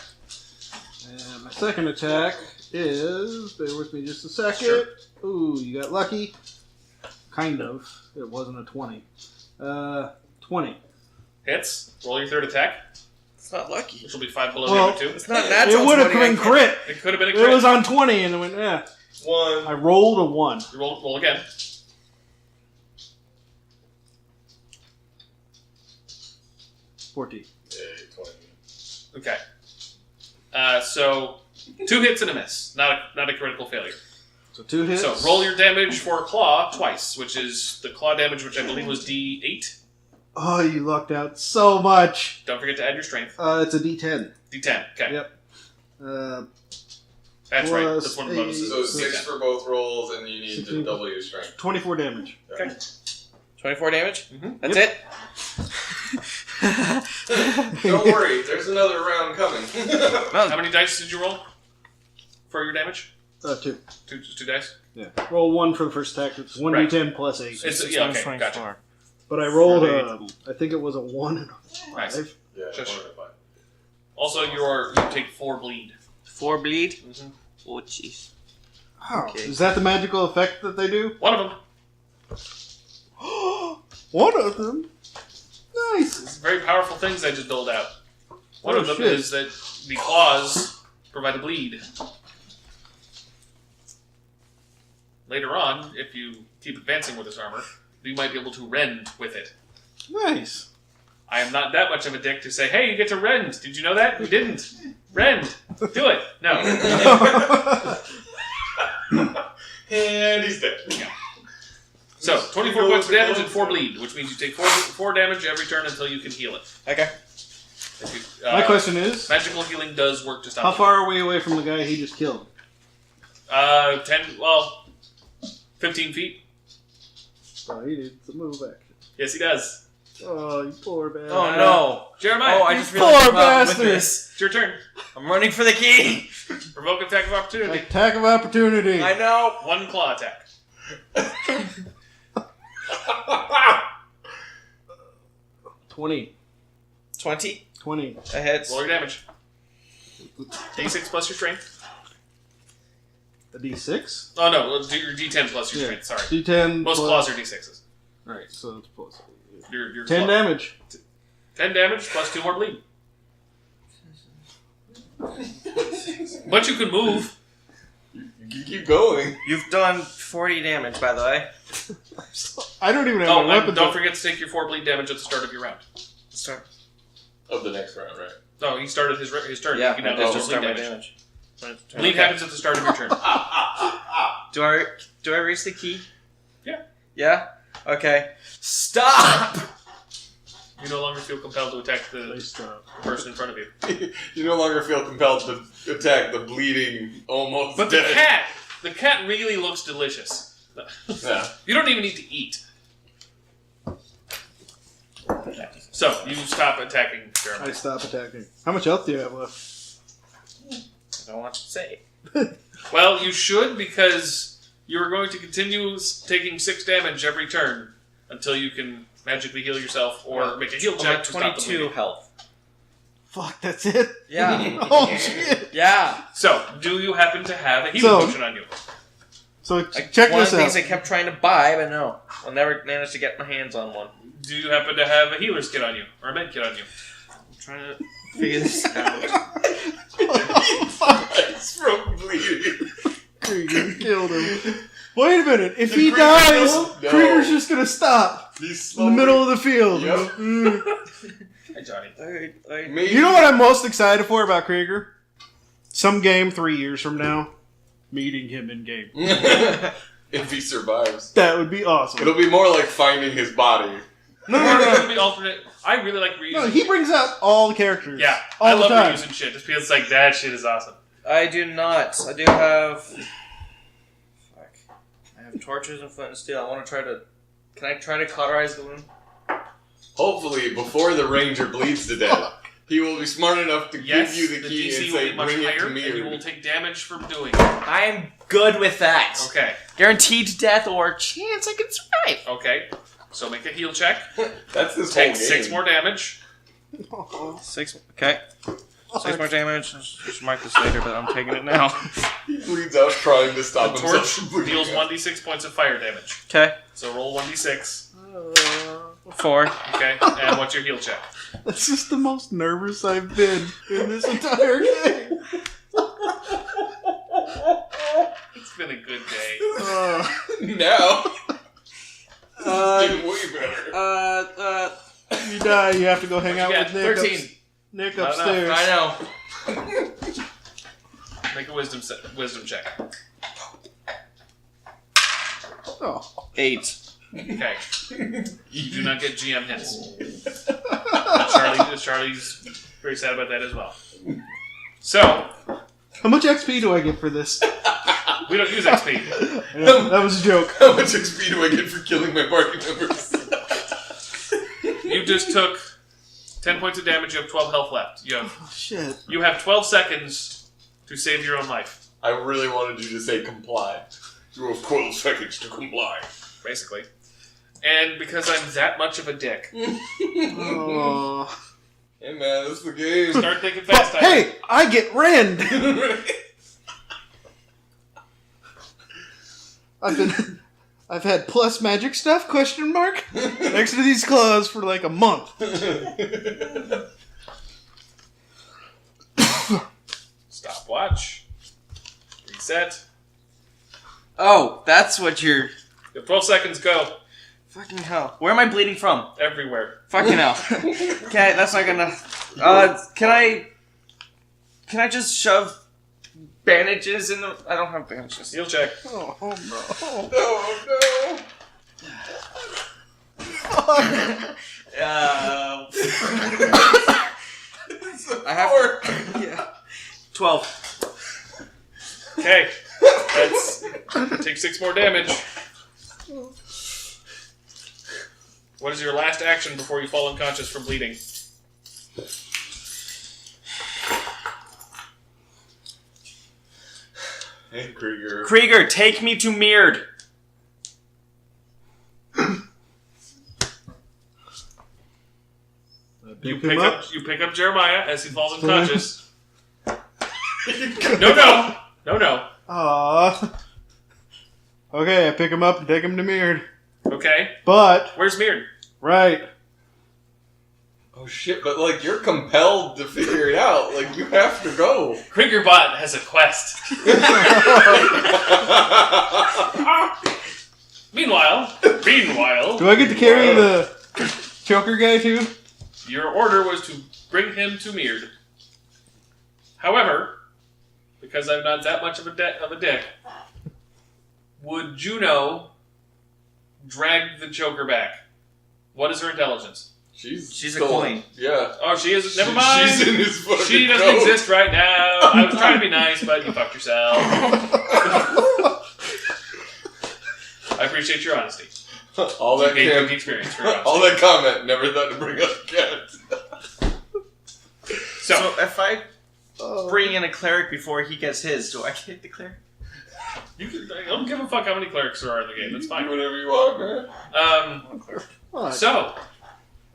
C: And my second attack is... Bear with me just a second.
B: Sure.
C: Ooh, you got lucky. Kind of. It wasn't a 20. 20.
B: Hits. Roll your 3rd attack,
D: It's not lucky.
B: which will be 5 below
C: Well,
B: the other 2.
D: It's not natural.
C: It would have
D: 20, I
C: been
D: can't-
C: crit.
B: It could have been a
C: It
B: crit.
C: was on 20 and it went, eh.
A: 1.
C: I rolled a 1.
B: You roll again.
C: 14.
A: Hey, 20.
B: Okay. So 2 hits and a miss. Not a critical failure.
C: So 2 hits.
B: So roll your damage for claw twice, which is the claw damage, which I believe was D8.
C: Oh, you lucked out so much.
B: Don't forget to add your strength.
C: It's a D10.
B: D10. Okay.
C: Yep.
B: That's right.
C: plus
B: That's one of the bonuses.
A: So 6 for both rolls, and you need
C: 16.
A: to double your strength.
C: 24 damage.
B: Okay.
D: 24 damage?
B: Mhm.
D: That's
C: Yep.
D: it?
A: Don't worry, there's another round coming.
B: How many dice did you roll for your damage?
C: 2.
B: Two dice?
C: Yeah. Roll 1 for the first attack. It's 1d10 plus 8.
B: It's, yeah, okay, gotcha.
C: But I rolled I think it was a 1 and a 5.
B: Nice.
A: Yeah,
B: Shush.
A: 1 out of 5.
B: Also, you take 4 bleed.
D: 4 bleed?
B: Mm-hmm.
D: Oh, jeez.
C: Oh,
D: Okay.
C: is that the magical effect that they do?
B: One of them.
C: One of them? Nice.
B: It's very powerful things I just doled out. One
C: Oh,
B: of them
C: shit.
B: is that the claws provide a bleed. Later on, if you keep advancing with this armor, you might be able to rend with it.
C: Nice.
B: I am not that much of a dick to say, hey, you get to rend. Did you know that? You didn't. Rend. Do it. No.
A: And he's dead.
B: Yeah. So, 24 points of damage and 4 bleed, which means you take 4 damage every turn until you can heal it.
D: Okay.
B: If you,
C: My question is,
B: magical healing does work to stop
C: how
B: you.
C: far are we away from the guy he just killed?
B: 15 feet.
C: Oh, he did some move action.
B: Yes, he does.
C: Oh, you poor bastard.
D: Oh no.
B: Jeremiah,
D: Oh, I
C: You
D: just realized
C: poor
D: the problem with
C: bastard.
D: this.
B: it's your turn.
D: I'm running for the key.
B: Provoke attack of opportunity.
C: Attack of opportunity.
D: I know.
B: 1 claw attack.
C: 20.
D: 20.
C: 20.
D: That hits.
B: Roll your damage. D6 plus your strength.
C: A D6?
B: Oh no, let's do your D10 plus your strength. Sorry.
C: D10
B: Most
C: plus...
B: claws are D6s.
C: Alright, so it's plus...
B: Your
C: 10
B: claw.
C: damage.
B: 10 damage plus 2 more bleed. But you can move.
A: You keep going.
D: You've done 40 damage, by the way.
C: I don't even have
B: Oh,
C: my
B: and
C: weapons.
B: don't forget to take your 4 bleed damage at the start of your round.
D: Start.
A: Of the next round, right?
B: No, he started his turn.
D: Yeah,
B: you can
D: I
B: now
D: just
B: roll
D: start
B: bleed
D: my
B: damage.
D: damage.
B: Bleed happens at the start of your turn.
D: Do I reach the key?
B: Yeah.
D: Yeah? Okay. Stop!
B: You no longer feel compelled to attack the person in front of you.
A: You no longer feel compelled to attack the bleeding, almost
B: But
A: dead.
B: the cat really looks delicious.
A: Yeah.
B: You don't even need to eat. So, you stop attacking
C: I
B: Jeremiah.
C: stop attacking. How much health do you have left?
D: I don't want to say.
B: Well, you should, because you are going to continue taking 6 damage every turn until you can magically heal yourself or make a heal
D: I'm
B: check
D: at
B: to stop the
D: 22
B: bleeding.
D: health.
C: Fuck, that's it?
D: Yeah.
C: Oh, shit.
D: Yeah.
B: So, do you happen to have a healing potion on you?
C: So, check
D: one
C: this
D: of the
C: out.
D: things I kept trying to buy, but no. I'll never manage to get my hands on one.
B: Do you happen to have a healer's kit on you? Or a med kit on you?
D: I'm trying to figure this out.
A: It's from bleeding.
C: Krieger killed him. Wait a minute. If he
A: Krieger
C: dies,
A: killed? No.
C: Krieger's just gonna stop
A: He's
C: in the middle of the field.
A: Yep.
B: Hi, Johnny.
A: Maybe.
C: You know what I'm most excited for about Krieger? Some game 3 years from now, meeting him in game.
A: If he survives.
C: That would be awesome.
A: It'll be more like finding his body.
C: No,
B: Or
C: no,
B: it
C: no.
B: could be alternate. I really like reusing.
C: No, he brings out all the characters.
B: Yeah,
C: all
B: I
C: the
B: love
C: time.
B: reusing shit just because it's like that shit is awesome.
D: I do not. I do have... Fuck. I have torches and flint and steel. I want to try to... Can I try to cauterize the wound?
A: Hopefully, before the ranger bleeds to death, he will be smart enough to
B: Yes,
A: give you the key
B: DC
A: and
B: will
A: say,
B: be much
A: bring it
B: higher,
A: to
B: and
A: me.
B: you
A: or-
B: will take damage from doing it.
D: I'm good with that.
B: Okay,
D: Guaranteed death or chance I can survive.
B: okay. So make a heal check.
A: That's this whole
B: Take
A: game.
B: 6 more damage.
D: 6. Okay. 6 more damage. Just mark this later, but I'm taking it now.
A: He bleeds out trying to stop
B: The
A: himself
B: torch
A: from bleeding
B: deals
A: out.
B: 1d6 points of fire damage.
D: Okay.
B: So roll 1d6.
D: 4.
B: Okay, and what's your heal check?
C: That's just the most nervous I've been in this entire game.
B: It's been a good day.
A: Now, it's getting way better.
C: You die, you have to go hang out
B: Yeah,
C: with Nick.
B: 13.
C: Nick
B: Not enough.
C: upstairs.
D: I know.
B: Make a wisdom check.
C: Oh.
D: 8.
B: Okay. You do not get GM hits. Charlie's very sad about that as well. So,
C: How much XP do I get for this?
B: we don't use XP.
C: I know, that was a joke.
A: How much XP do I get for killing my party members?
B: You just took 10 points of damage. You have 12 health left.
C: Oh, shit.
B: You have 12 seconds to save your own life,
A: I really wanted you to say comply. You have 12 seconds to comply.
B: basically. And because I'm that much of a dick,
C: Oh.
A: Hey man, this is the game.
B: start thinking fast.
C: But, hey, I get rend. I've had plus magic stuff, question mark, next to these claws for like a month.
B: Stopwatch. Reset.
D: Oh, that's what you're...
B: You have 12 seconds, go.
D: Fucking hell. Where am I bleeding from?
B: Everywhere.
D: Fucking hell. Okay, that's not gonna... can I just shove bandages in the... I don't have bandages.
B: You'll check.
D: Oh no.
A: No,
D: I have... Yeah. 12.
B: Okay. Take 6 more damage. What is your last action before you fall unconscious from bleeding?
A: Hey, Krieger.
D: Krieger, take me to Meard.
B: You pick up Jeremiah as he falls unconscious. No.
C: Aww. Okay, I pick him up and take him to Meard.
B: Okay.
C: But,
B: Where's Meard?
C: right.
A: Oh shit, but like you're compelled to figure it out. Like you have to go.
B: Kriegerbot has a quest. Meanwhile,
C: Do I get to carry the choker guy too?
B: your order was to bring him to Meard. However, because I'm not that much of a dick, would Juno drag the Joker back? What is her intelligence?
D: She's a
A: still-
D: coin.
A: Yeah.
B: Oh, she is. Never mind.
A: She's in his fucking
B: She doesn't
A: coat.
B: exist right now. I was trying to be nice, but you fucked yourself. I appreciate your honesty.
A: All
B: You
A: that
B: gained
A: camp,
B: the experience for your honesty.
A: all that comment. Never thought to bring up again.
D: So if I bring in a cleric before he gets his, do I get the cleric?
B: You can, I don't give a fuck how many clerics there are in the game. That's
A: Do
B: fine.
A: whatever you want, man.
C: What?
B: So,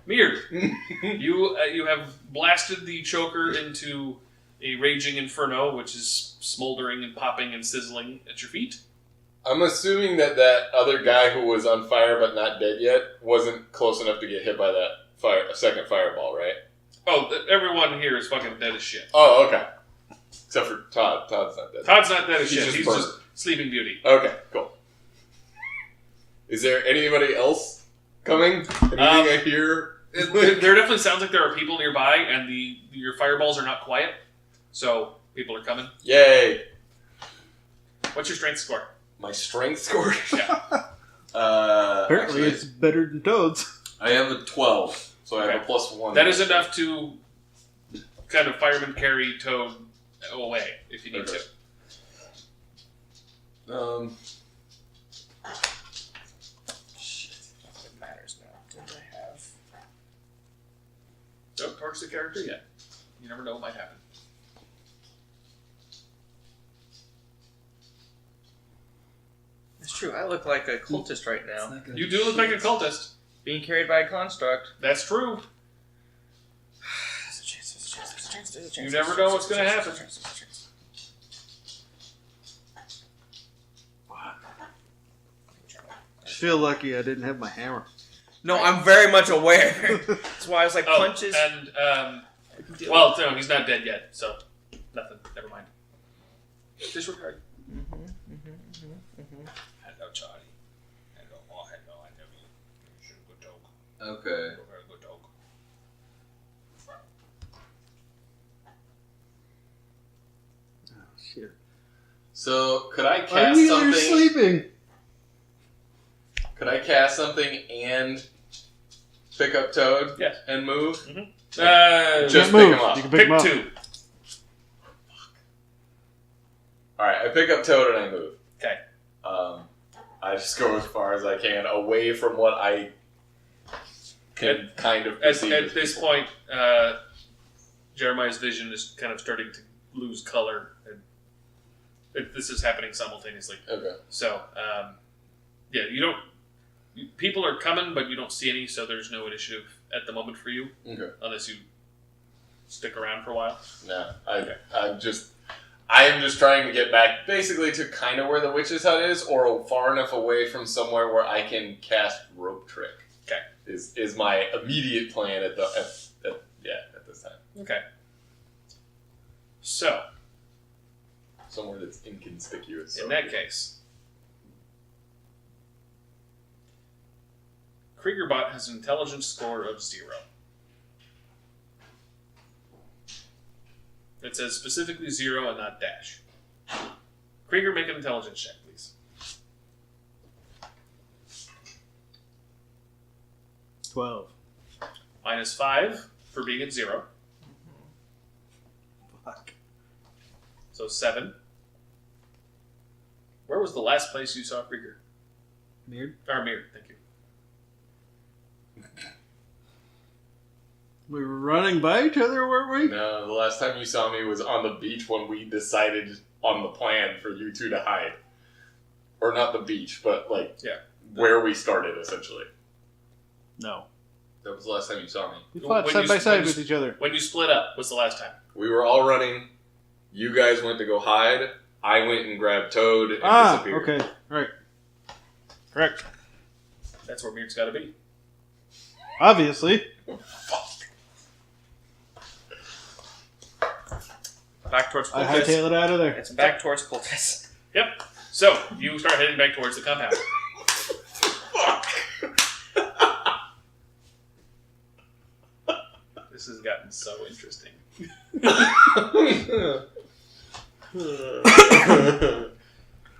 B: Meard, you have blasted the choker into a raging inferno, which is smoldering and popping and sizzling at your feet.
A: I'm assuming that other guy who was on fire but not dead yet wasn't close enough to get hit by that second fireball, right?
B: Oh, everyone here is fucking dead as shit.
A: Oh, okay. Except for Todd. Todd's not dead.
B: Todd's not dead as
A: He's
B: shit.
A: just
B: He's
A: burned.
B: just Sleeping Beauty.
A: Okay, cool. Is there anybody else coming? Anything I hear?
B: There definitely sounds like there are people nearby, and your fireballs are not quiet, so people are coming.
A: Yay!
B: What's your strength score?
A: My strength score?
B: Yeah.
C: Apparently
A: actually,
C: it's better than Toad's.
A: I have a 12, so I have
B: Okay.
A: a +1.
B: That is enough to kind of fireman carry Toad away if you need
A: Okay.
B: to.
D: Shit. It matters now. What do I have?
B: Don't torch the character yet. You never know what might happen.
D: It's true. I look like a cultist right now.
B: You do look like a cultist.
D: Being carried by a construct.
B: That's true.
D: There's a chance, there's a chance, there's a chance, there's a chance.
B: You never know what's gonna happen.
C: I feel lucky I didn't have my hammer.
D: No, I'm very much aware. That's why I was like, punches.
B: And,
D: we can deal
B: well, no, he's not dead yet, so nothing. Never mind. Disregard. Hello, Charlie. Hello, hello, I know you. You're a good dog.
A: Okay.
B: You're a very good dog.
C: Oh, shit.
A: So, could I
C: Why are
A: cast
C: we there
A: something?
C: sleeping?
A: Could I cast something and pick up Toad?
B: Yes.
A: And move?
B: Just
A: Just
C: Can't
A: pick
C: move.
A: him up.
C: You can pick
B: pick
C: him up.
B: 2.
A: Alright, I pick up Toad and I move.
B: Okay.
A: I just go as far as I can away from what I can kind of
B: At
A: perceive as
B: this
A: people.
B: point, Jeremiah's vision is kind of starting to lose color. And this is happening simultaneously.
A: Okay.
B: So, yeah, you don't. People are coming, but you don't see any, so there's no initiative at the moment for you,
A: Okay.
B: unless you stick around for a while.
A: No, I am just trying to get back basically to kind of where the witch's hut is, or far enough away from somewhere where I can cast rope trick.
B: Okay.
A: Is my immediate plan at this time.
B: Okay. So,
A: Somewhere that's inconspicuous.
B: in that case, Kriegerbot has an intelligence score of 0. It says specifically 0 and not dash. Krieger, make an intelligence check, please.
C: 12.
B: -5 for being at 0.
C: Fuck.
B: So 7. Where was the last place you saw Krieger?
C: Weird.
B: Mirror, thank you.
C: We were running by each other, weren't we?
A: No, the last time you saw me was on the beach when we decided on the plan for you two to hide. Or not the beach, but where we started, essentially.
C: No.
A: That was the last time you saw me.
C: We fought
B: When
C: side
B: you-
C: by
B: when
C: side
B: you-
C: with each other.
B: When you split up, was the last time?
A: We were all running. You guys went to go hide. I went and grabbed Toad and disappeared.
C: Okay. Right. Correct.
B: That's where Beard's got to be.
C: Obviously.
D: Back towards
C: I
D: Cultus.
C: hightail it out of there.
D: It's back towards Cultus.
B: Yep. So, you start heading back towards the compound. This has gotten so interesting.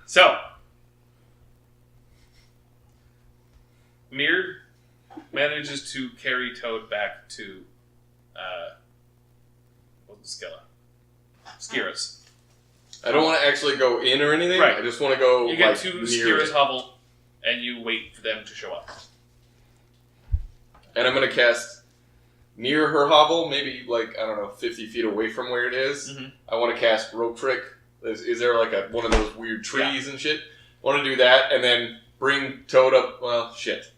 B: So, Mir manages to carry Toad back to Skira's.
A: I don't want to actually go in or anything.
B: Right.
A: I just want to go
B: You get
A: like,
B: to
A: near
B: Skira's
A: it.
B: hovel, and you wait for them to show up.
A: And I'm going to cast near her hovel, maybe 50 feet away from where it is.
B: Mhm.
A: I want to cast Rope Trick. Is there one of those weird trees and shit? I want to do that and then bring Toad up. Well, shit.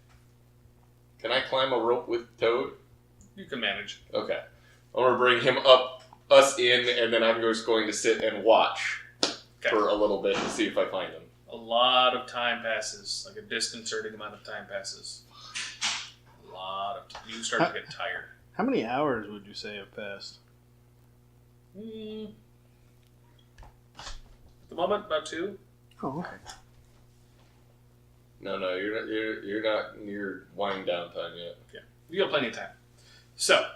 A: Can I climb a rope with Toad?
B: You can manage.
A: Okay. I'm going to bring him up, us in, and then I'm just going to sit and watch for a little bit to see if I find him.
B: A lot of time passes, like a disconcerting amount of time passes. A lot of time. You start to get tired.
C: How many hours would you say have passed?
B: At the moment, about 2.
C: Oh, okay.
A: No, you're not near wind down time yet.
B: You got plenty of time. So,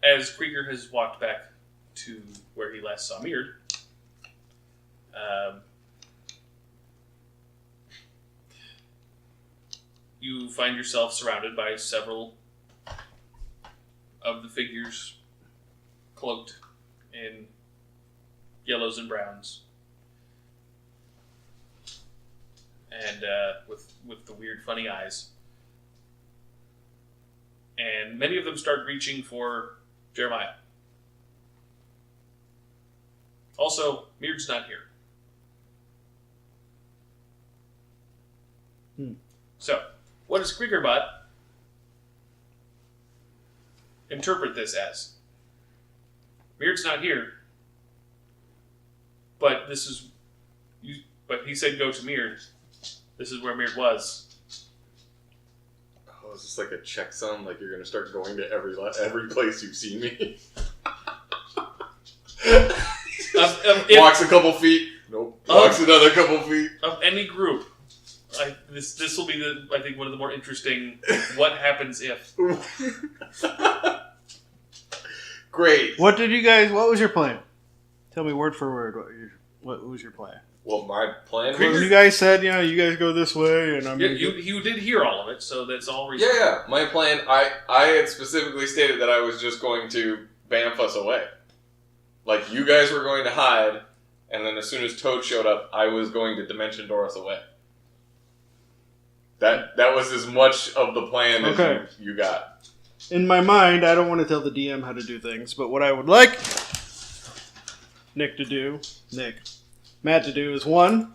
B: as Krieger has walked back to where he last saw Meard, you find yourself surrounded by several of the figures cloaked in yellows and browns, and with the weird, funny eyes. And many of them start reaching for Jeremiah. Also, Meard's not here. So, what does Kriegerbot interpret this as? Meard's not here, but but he said go to Meard. This is where Meard was.
A: Oh, is this like a checksum? Like you're going to start going to every place you've seen me? Walks a couple feet. Nope. Walks another couple feet.
B: Of any group, this will be I think one of the more interesting. What happens if?
A: Great.
C: What was your plan? Tell me word for word what was your plan?
A: Well, my plan
B: Krieger-
A: was...
C: You guys said, you guys go this way, and I'm
B: Yeah,
C: gonna
B: you did hear all of it, so that's all reasonable.
A: Yeah. My plan, I had specifically stated that I was just going to bamf us away. Like, you guys were going to hide, and then as soon as Toad showed up, I was going to Dimension Door us away. That was as much of the plan as you got.
C: In my mind, I don't want to tell the DM how to do things, but what I would like Matt to do is 1,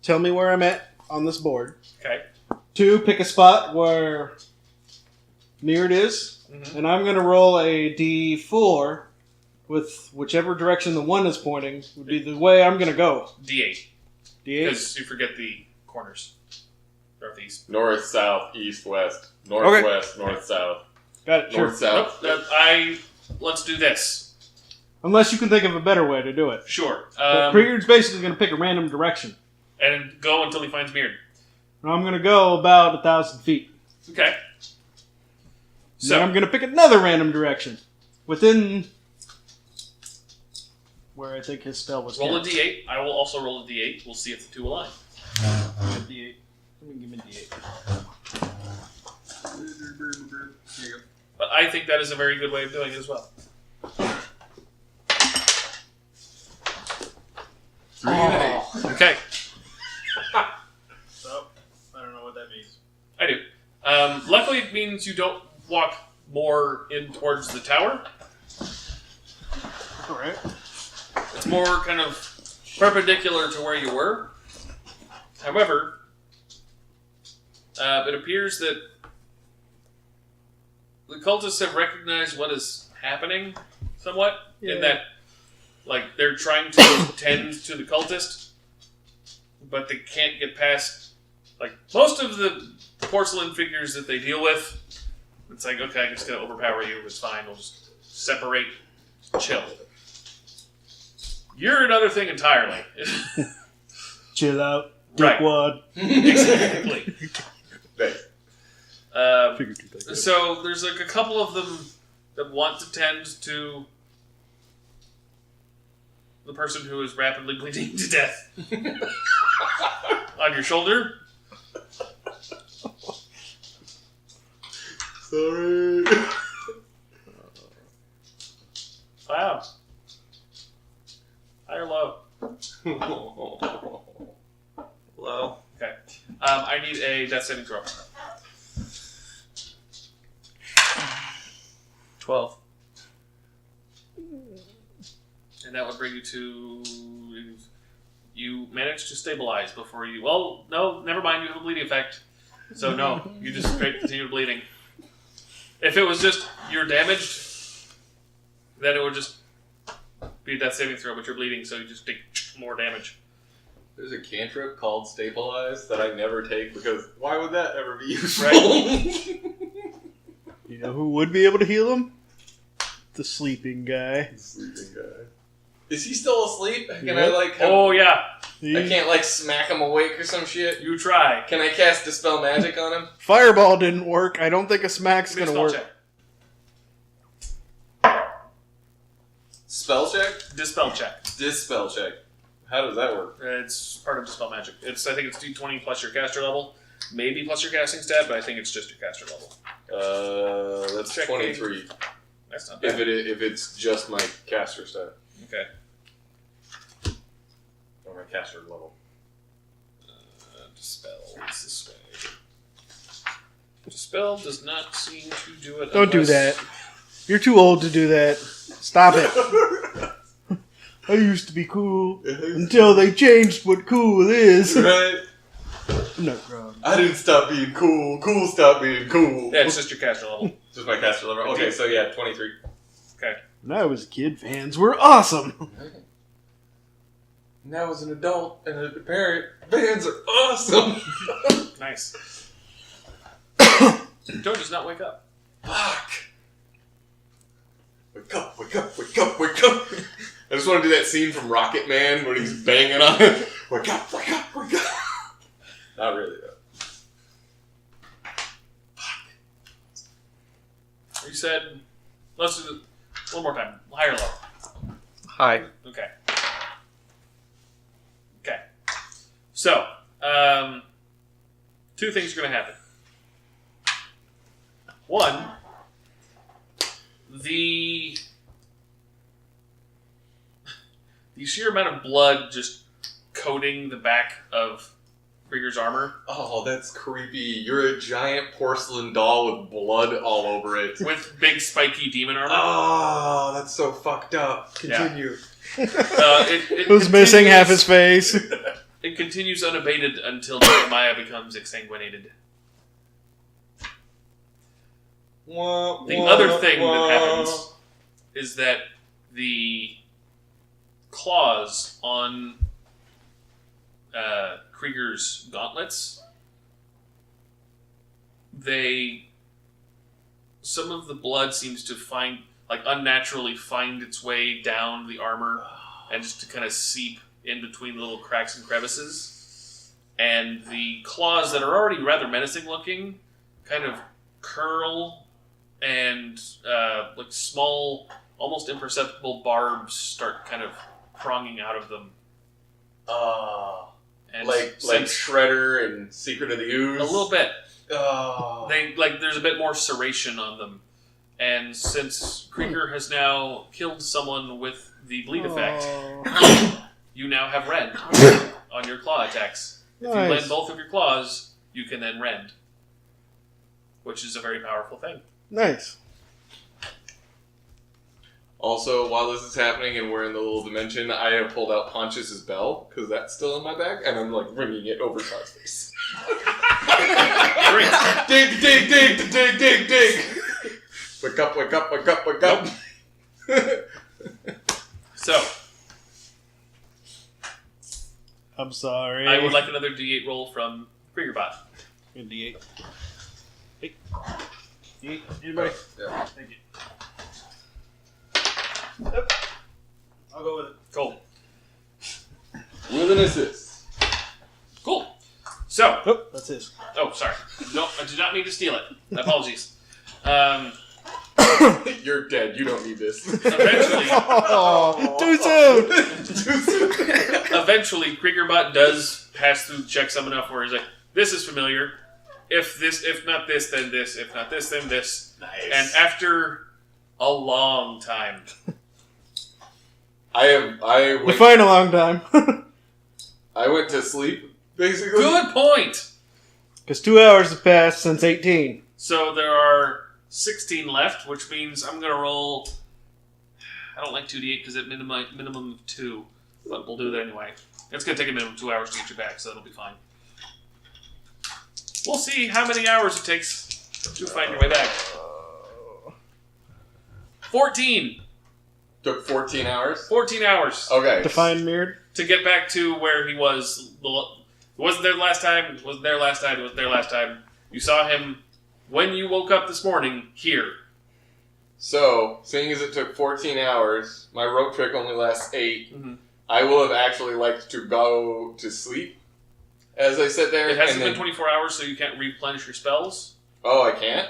C: tell me where I'm at on this board.
B: Okay.
C: 2, pick a spot where Meard is, and I'm going to roll a D4 with whichever direction the 1 is pointing would be the way I'm going to go.
B: D8.
C: D8?
B: Because you forget the corners. Northeast.
A: North, south, east, west. Northwest, north, south.
C: Got it, sure.
A: North, south.
B: Nope, let's do this.
C: Unless you can think of a better way to do it.
B: Sure.
C: But Krieger's basically going to pick a random direction.
B: And go until he finds Mirror.
C: I'm going to go about 1,000 feet.
B: Okay.
C: So then I'm going to pick another random direction within where I think his spell was.
B: Roll a
C: cast.
B: d8. I will also roll a d8. We'll see if the two align.
C: D8. Let me give me D8.
B: But I think that is a very good way of doing it as well.
A: 3 and an 8.
B: Okay.
C: So, I don't know what that means.
B: I do. Luckily, it means you don't walk more in towards the tower.
C: Alright.
B: It's more kind of perpendicular to where you were. However, it appears that the cultists have recognized what is happening somewhat, in that, like, they're trying to tend to the cultist, but they can't get past, like, most of the porcelain figures that they deal with. It's like, okay, I'm just going to overpower you, it's fine, we'll just separate, chill. You're another thing entirely.
C: Chill out.
B: Right.
C: Dickwad.
B: Exactly.
A: Thanks.
B: So there's like a couple of them that want to tend to the person who is rapidly bleeding to death on your shoulder.
A: Sorry.
B: Wow. High or low?
D: Low.
B: Okay. I need a death saving throw.
D: 12.
B: And that would bring you to... You managed to stabilize before you... Well, no, never mind. You have a bleeding effect. So no, you just straight continue bleeding. If it was just you're damaged, then it would just be a death saving throw, but you're bleeding, so you just take more damage.
A: There's a cantrip called Stabilize that I never take because why would that ever be useful?
B: Right.
C: You know who would be able to heal him? The sleeping guy.
A: Sleeping guy. Is he still asleep? Can
C: Yeah.
A: I like?
B: Oh, yeah.
A: I can't like smack him awake or some shit.
B: You try.
A: Can I cast Dispel Magic on him?
C: Fireball didn't work. I don't think a smack's
B: Give me a
C: gonna
B: spell
C: work.
B: check.
A: Spell check?
B: Dispel check.
A: Dispel check. How does that work?
B: It's part of Dispel Magic. I think it's D20 plus your caster level. Maybe plus your casting stat, but I think it's just your caster level.
A: That's
B: Checking.
A: 23.
B: That's not bad.
A: If it's just my caster stat
B: Okay.
A: or my caster level.
B: Dispel is this way. Dispel does not seem to do it.
C: Don't do
B: unless-
C: that. You're too old to do that. Stop it. I used to be cool until they changed what cool is.
A: Right?
C: I'm not wrong.
A: I didn't stop being cool. Cool stopped being cool.
B: Yeah, it's just your caster level.
A: Just my caster level. Okay, so yeah, 23.
B: Okay.
C: When I was a kid, fans were awesome.
A: Now as an adult and a parent, bands are awesome.
B: Nice. Joe does not wake up.
A: Fuck. Wake up, wake up, wake up, wake up. I just want to do that scene from Rocket Man when he's banging on it. Wake up, wake up, wake up. Not really, though.
B: You said, let's do it one more time. High or low?
D: High.
B: Okay. Okay. So, two things are going to happen. One, the sheer amount of blood just coating the back of Krieger's armor
A: Oh, that's creepy. You're a giant porcelain doll with blood all over it.
B: with big spiky demon armor.
A: Oh, that's so fucked up. Continue.
C: Who's missing half his face?
B: It continues unabated until Jeremiah becomes exsanguinated. The other thing that happens is that the claws on Krieger's gauntlets, some of the blood seems to unnaturally find its way down the armor and just to kind of seep in between little cracks and crevices. and the claws that are already rather menacing looking kind of curl, and like small, almost imperceptible barbs start kind of pronging out of them. And
A: like Shredder and Secret of the Ooze?
B: A little bit. There's a bit more serration on them. And since Krieger has now killed someone with the bleed effect, you now have rend on your claw attacks. If you land both of your claws, you can then rend, which is a very powerful thing.
C: Nice.
A: Also, while this is happening and we're in the little dimension, I have pulled out Pontius's bell, because that's still in my bag, and I'm like ringing it over Todd's face. Dig, dig, dig, dig, dig, dig! Wake up, wake up, wake up, wake up!
B: So,
C: I'm sorry.
B: I would like another D8 roll from Kriegerbot.
C: Good D8. Hey. D8. Anybody?
A: Yeah.
C: Thank you. Yep. I'll go with it.
B: Cool.
A: With an assist.
B: Cool. So,
C: Oh, that's his.
B: oh, sorry. No, I did not mean to steal it. Apologies.
A: You're dead. You don't need this.
B: Eventually,
C: Oh, too soon.
B: eventually, Kriegerbot does pass through check some enough where he's like, "This is familiar. If not this, then this. If not this, then this."
A: Nice.
B: And after a long time,
A: I
C: Define a long time.
A: went to sleep, basically.
B: good point.
C: Because 2 hours have passed since 18.
B: So there are 16 left, which means I'm gonna roll. I don't like 2d8 because it minimum of 2, but we'll do that anyway. It's gonna take a minimum of 2 hours to get you back, so that'll be fine. We'll see how many hours it takes to find your way back. 14.
A: Took 14 hours?
B: 14 hours
A: Okay.
C: Define mirrored.
B: to get back to where he was. It wasn't there last time. It wasn't there last time. It wasn't there last time. You saw him when you woke up this morning here.
A: So, seeing as it took 14 hours, my rope trick only lasts 8,
B: Mm-hmm.
A: I will have actually liked to go to sleep as I sit there.
B: It hasn't
A: and
B: been 24 hours, so you can't replenish your spells.
A: Oh, I can't?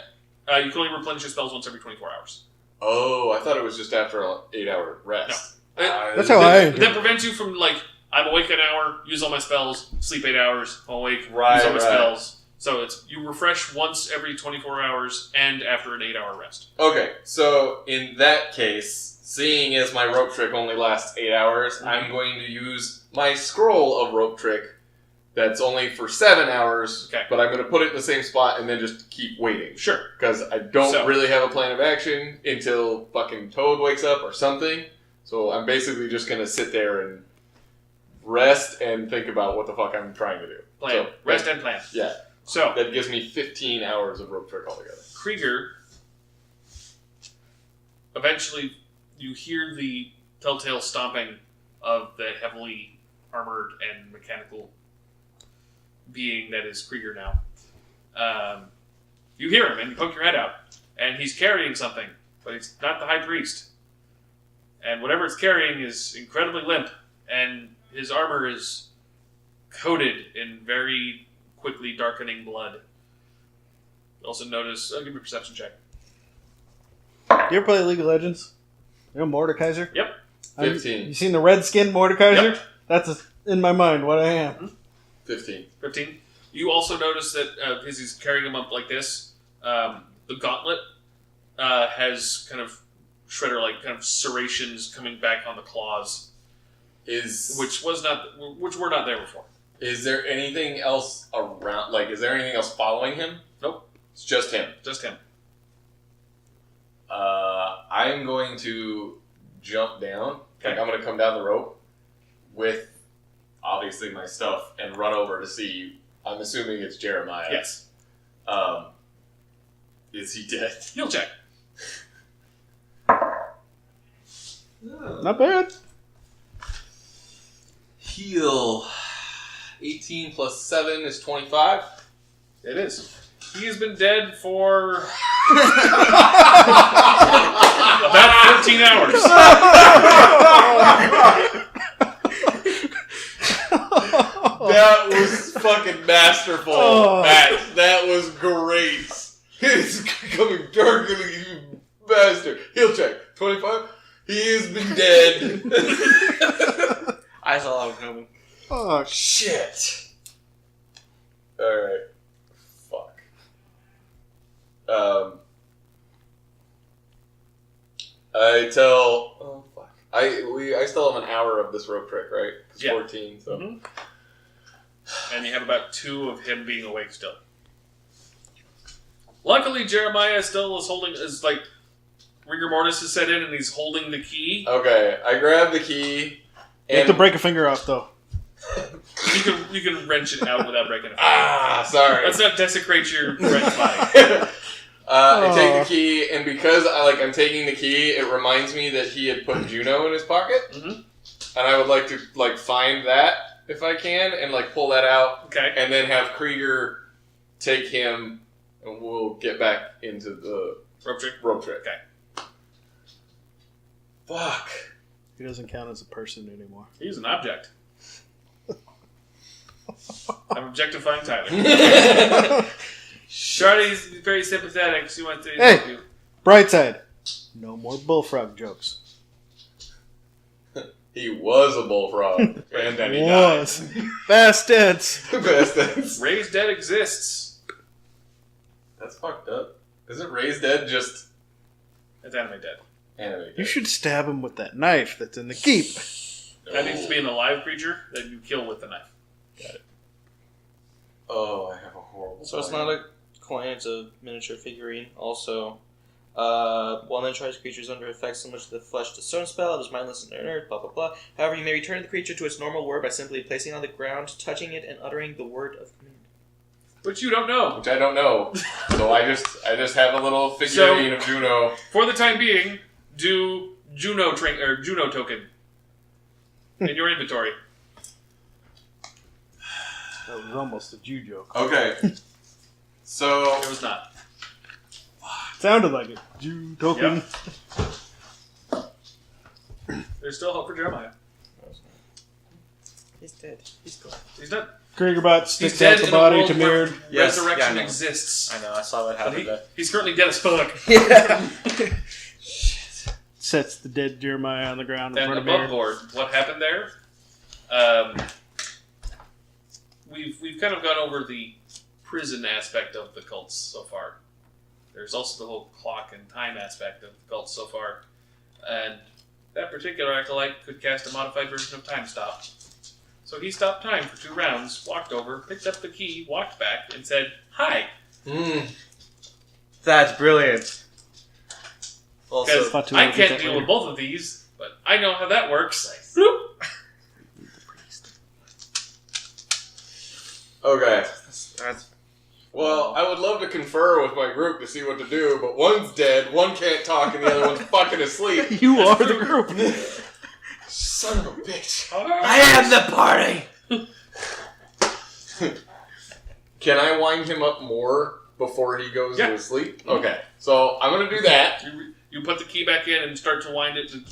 B: You can only replenish your spells once every 24 hours.
A: Oh, I thought it was just after an 8-hour rest.
C: That's how I
B: That prevents you from, like, I'm awake an hour, use all my spells, sleep 8 hours, I'm awake,
A: Right,
B: use all my
A: right.
B: spells. So it's you refresh once every 24 hours and after an 8-hour rest.
A: Okay, so in that case, seeing as my rope trick only lasts 8 hours, I'm going to use my scroll of rope trick that's only for 7 hours,
B: Okay.
A: but I'm going to put it in the same spot and then just keep waiting.
B: Sure.
A: Because I don't
B: So-
A: really have a plan of action until fucking Toad wakes up or something. So I'm basically just going to sit there and rest and think about what the fuck I'm trying to do.
B: Plan.
A: So,
B: Rest and plan.
A: Yeah.
B: So,
A: That gives me 15 hours of rope trick altogether.
B: Krieger, eventually you hear the telltale stomping of the heavily armored and mechanical being that is Krieger now. You hear him and you poke your head out, and he's carrying something, but it's not the High Priest. And whatever it's carrying is incredibly limp, and his armor is coated in very quickly darkening blood. You also notice, give me a perception check.
C: You ever play League of Legends? You know Mordekaiser?
B: Yep.
A: 15.
C: You seen the red skin Mordekaiser?
B: Yep.
C: That's in my mind what I am.
A: 15.
B: 15. You also notice that because he's carrying him up like this, the gauntlet has kind of shredder-like kind of serrations coming back on the claws, which were not there before.
A: Is there anything else around? Like, is there anything else following him?
B: Nope.
A: It's just him.
B: Just him.
A: I'm going to jump down.
B: Okay.
A: Like, I'm going to come down the rope with, obviously, my stuff and run over to see. I'm assuming it's Jeremiah.
B: Yes.
A: Is he dead?
B: He'll check.
C: Not bad.
A: Heal. 18 plus 7 is 25.
B: It is. He has been dead for about 14 hours.
A: That was fucking masterful,
C: Oh.
A: Matt. That was great. It's becoming darker, you bastard. Heal check. 25. He has been dead.
D: I saw that coming.
C: Oh,
A: Shit. Alright. Fuck. I tell... Oh, fuck. I still have an hour of this rope trick, right? It's
B: Yeah.
A: 14, so...
B: Mhm. And you have about 2 of him being awake still. Luckily, Jeremiah still is like rigor mortis is set in, and he's holding the key.
A: Okay, I grab the key.
C: you have to break a finger off, though.
B: You can wrench it out without breaking it.
A: Sorry.
B: Let's not desecrate your friend's body.
A: I take the key, and because I'm taking the key, it reminds me that he had put Juno in his pocket,
B: Mhm.
A: and I would like to find that if I can, and pull that out,
B: Okay.
A: and then have Krieger take him, and we'll get back into the
B: Rope trick.
A: rope trick.
B: Okay.
A: Fuck.
C: He doesn't count as a person anymore.
B: He's an object. I'm objectifying Tyler. Shardy's very sympathetic. She wants to help you.
C: Bright side. No more bullfrog jokes.
A: He was a bullfrog, and then he
C: Was. Fast tense.
A: died. Bastards.
B: Raised Dead exists.
A: That's fucked up. Is it raised dead just
B: It's anime dead.
A: anime?
C: You should stab him with that knife that's in the keep.
B: That needs to be an alive creature that you kill with the knife.
A: Oh, I have a horrible.
D: So it's
A: plan.
D: not a coin, it's a miniature figurine. Also, while an uncharged creature is under effects similar to the flesh to stone spell, it is mindless and inert, blah blah blah. However, you may return the creature to its normal word by simply placing it on the ground, touching it, and uttering the word of command.
B: Which you don't know.
A: Which I don't know. So I just have a little figurine of Juno.
B: For the time being, do Juno token in your inventory.
C: That was almost a Jew joke.
A: Okay. So
B: It was not.
C: Sounded like it. Jew token.
B: There's still hope for Jeremiah.
D: He's dead. He's gone.
B: He's not.
C: Kriegerbot
B: He's
C: sticks
B: dead
C: out the
B: in a
C: body
B: world
C: to
B: where
C: Mirrored.
D: Yes,
B: resurrection
D: yeah, I know.
B: exists.
D: I know, I saw that
B: But
D: happen.
B: he's currently dead as fuck.
D: Yeah.
C: Sets the dead Jeremiah on the ground in
B: And
C: front of
B: above
C: Mirrored.
B: board, what happened there? We've kind of gone over the prison aspect of the cults so far. There's also the whole clock and time aspect of the cults so far, and that particular acolyte could cast a modified version of Time Stop. So he stopped time for 2 rounds, walked over, picked up the key, walked back, and said, "Hi."
D: That's brilliant.
B: Because
C: Thought to
B: I
C: look at
B: can't
C: that
B: deal
C: later.
B: with both of these, but I know how that works. Bloop.
A: okay.
D: That's
A: Well, I would love to confer with my group to see what to do, but one's dead, one can't talk, and the other one's fucking asleep.
C: You are the group.
A: Son of a bitch.
D: I am the party!
A: Can I wind him up more before he goes
B: Yeah.
A: to sleep? Okay, so I'm gonna do that.
B: You put the key back in and start to wind it, and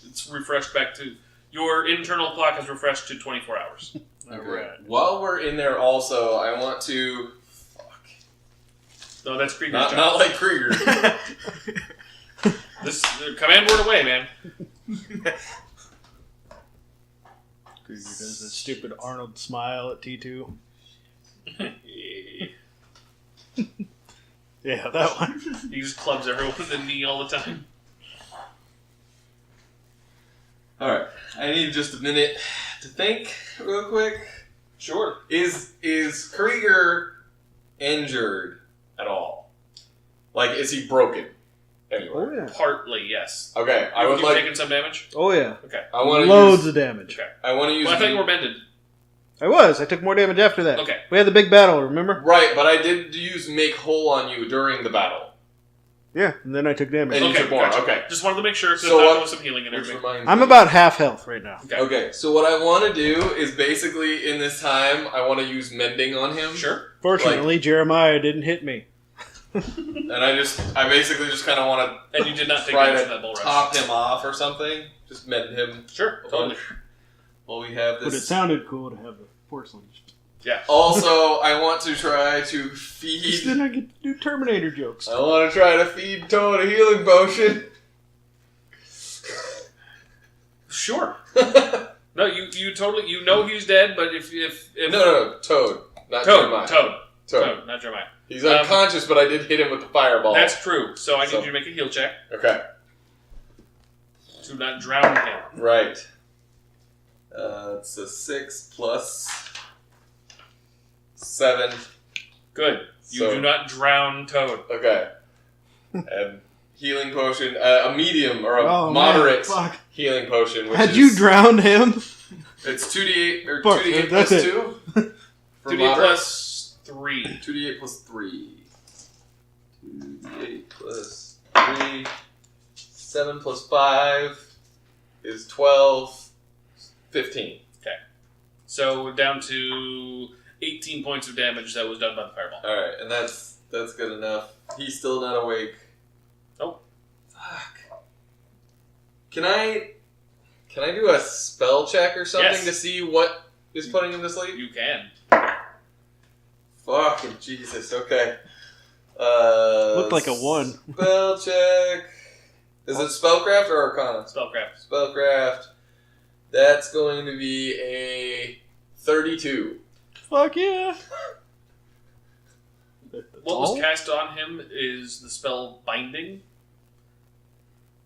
B: it's refreshed back to... Your internal clock is refreshed to 24 hours.
A: Okay. While we're in there, also, I want to. Fuck.
B: No, that's Krieger's
A: Not
B: job.
A: like Krieger.
B: This command word away, man.
C: Krieger does that stupid Arnold smile at T2. Yeah, that one.
B: He just clubs everyone with the knee all the time.
A: Alright, I need just a minute to think real quick.
B: Sure.
A: Is Krieger injured at all? Like, is he broken? Anyway.
C: Oh yeah.
B: Partly, yes.
A: Okay, I would
B: You've
A: like.
B: taken some damage?
C: Oh yeah.
B: Okay.
A: I want to
C: Loads
A: use.
C: of damage.
B: Okay.
A: I want to use.
B: Well, I thought you were mended.
C: I was. I took more damage after that.
B: Okay.
C: We had the big battle, remember?
A: Right, but I did use make whole on you during the battle.
C: Yeah, and then I took damage.
A: And you
B: Okay,
A: took more.
B: gotcha.
A: Okay.
B: Just wanted to make sure, because
A: So
B: I thought
A: what-
B: there was some healing and
A: Which
B: everything.
A: reminds
C: I'm
A: me.
C: about half health right now.
B: Okay.
A: Okay, so what I want to do is basically in this time I want to use mending on him.
B: Sure.
C: Fortunately, Jeremiah didn't hit me.
A: And I basically just kind of want
B: And you did not
A: to
B: take
A: try
B: damage
A: to
B: from that bull rush.
A: top him off or something. Just mend him
B: Sure, totally.
A: while we have
C: But it
A: this.
C: sounded cool to have the porcelain just
B: Yeah.
A: Also, I want to try to feed.
C: Then I get to do Terminator jokes.
A: I want to try to feed Toad a healing potion.
B: Sure. No, you totally he's dead, but if
A: No, Toad, not
B: Toad,
A: Jeremiah.
B: Toad, not Jeremiah.
A: He's unconscious, but I did hit him with the fireball.
B: That's true. So I need you to make a heal check
A: Okay.
B: to not drown him.
A: Right. It's a 6 plus 7.
B: Good. You
A: So-
B: do not drown Toad.
A: Okay. And healing potion, a medium or a
C: Oh,
A: moderate
C: man, fuck.
A: healing potion. Which
C: Had
A: is,
C: you drowned him?
A: It's 2d8 or
C: Fuck,
A: 2d8
C: that's
A: plus
C: it.
A: 2. For
B: 2d
A: moderate.
B: plus 3.
A: 2d8 plus 3. 2d8 plus 3. 7 plus 5 is 12. 15.
B: So down to 18 points of damage that was done by the fireball.
A: Alright, and that's good enough. He's still not awake.
B: Nope.
A: Fuck. Can I do a spell check or something
B: Yes.
A: to see what is putting him to sleep?
B: You can.
A: Fucking Jesus, okay.
C: Looked like a 1.
A: Spell check. Is it spellcraft or arcana?
B: Spellcraft.
A: Spellcraft. That's going to be a 32.
C: Fuck yeah.
B: What was cast on him is the spell Binding.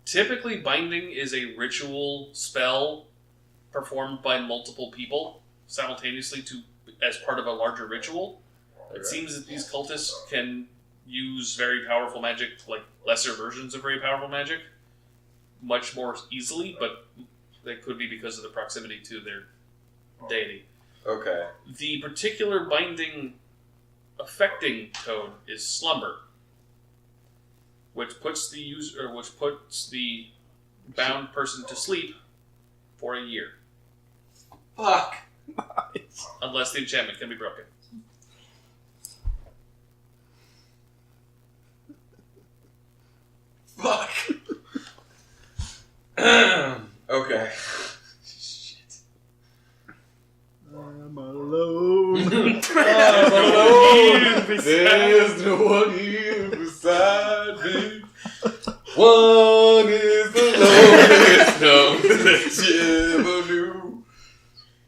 B: Typically, Binding is a ritual spell performed by multiple people simultaneously as part of a larger ritual. It seems that these cultists can use very powerful magic, like lesser versions of very powerful magic, much more easily, but that could be because of the proximity to their deity.
A: Okay.
B: The particular binding affecting Toad is Slumber, which puts the bound person to sleep for a year,
A: Fuck.
B: unless the enchantment can be broken.
A: Fuck. Okay. Shit.
C: I'm alone.
A: I'm alone. There's no one here beside me. One is the loneliest number that you ever knew.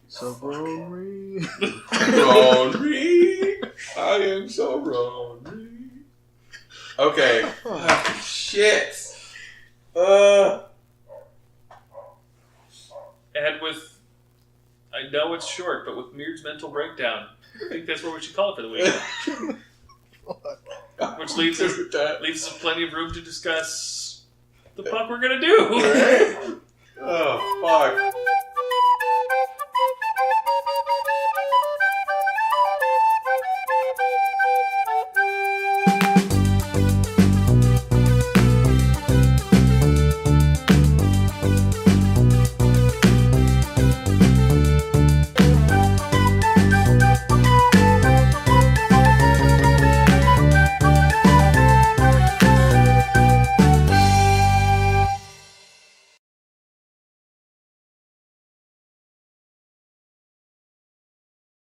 C: So lonely.
A: Lonely. I am so lonely. Okay. Shit.
B: And with, I know it's short, but with Mird's mental breakdown, I think that's what we should call it for the week. Which leaves us with plenty of room to discuss the fuck we're gonna do.
A: Oh, fuck.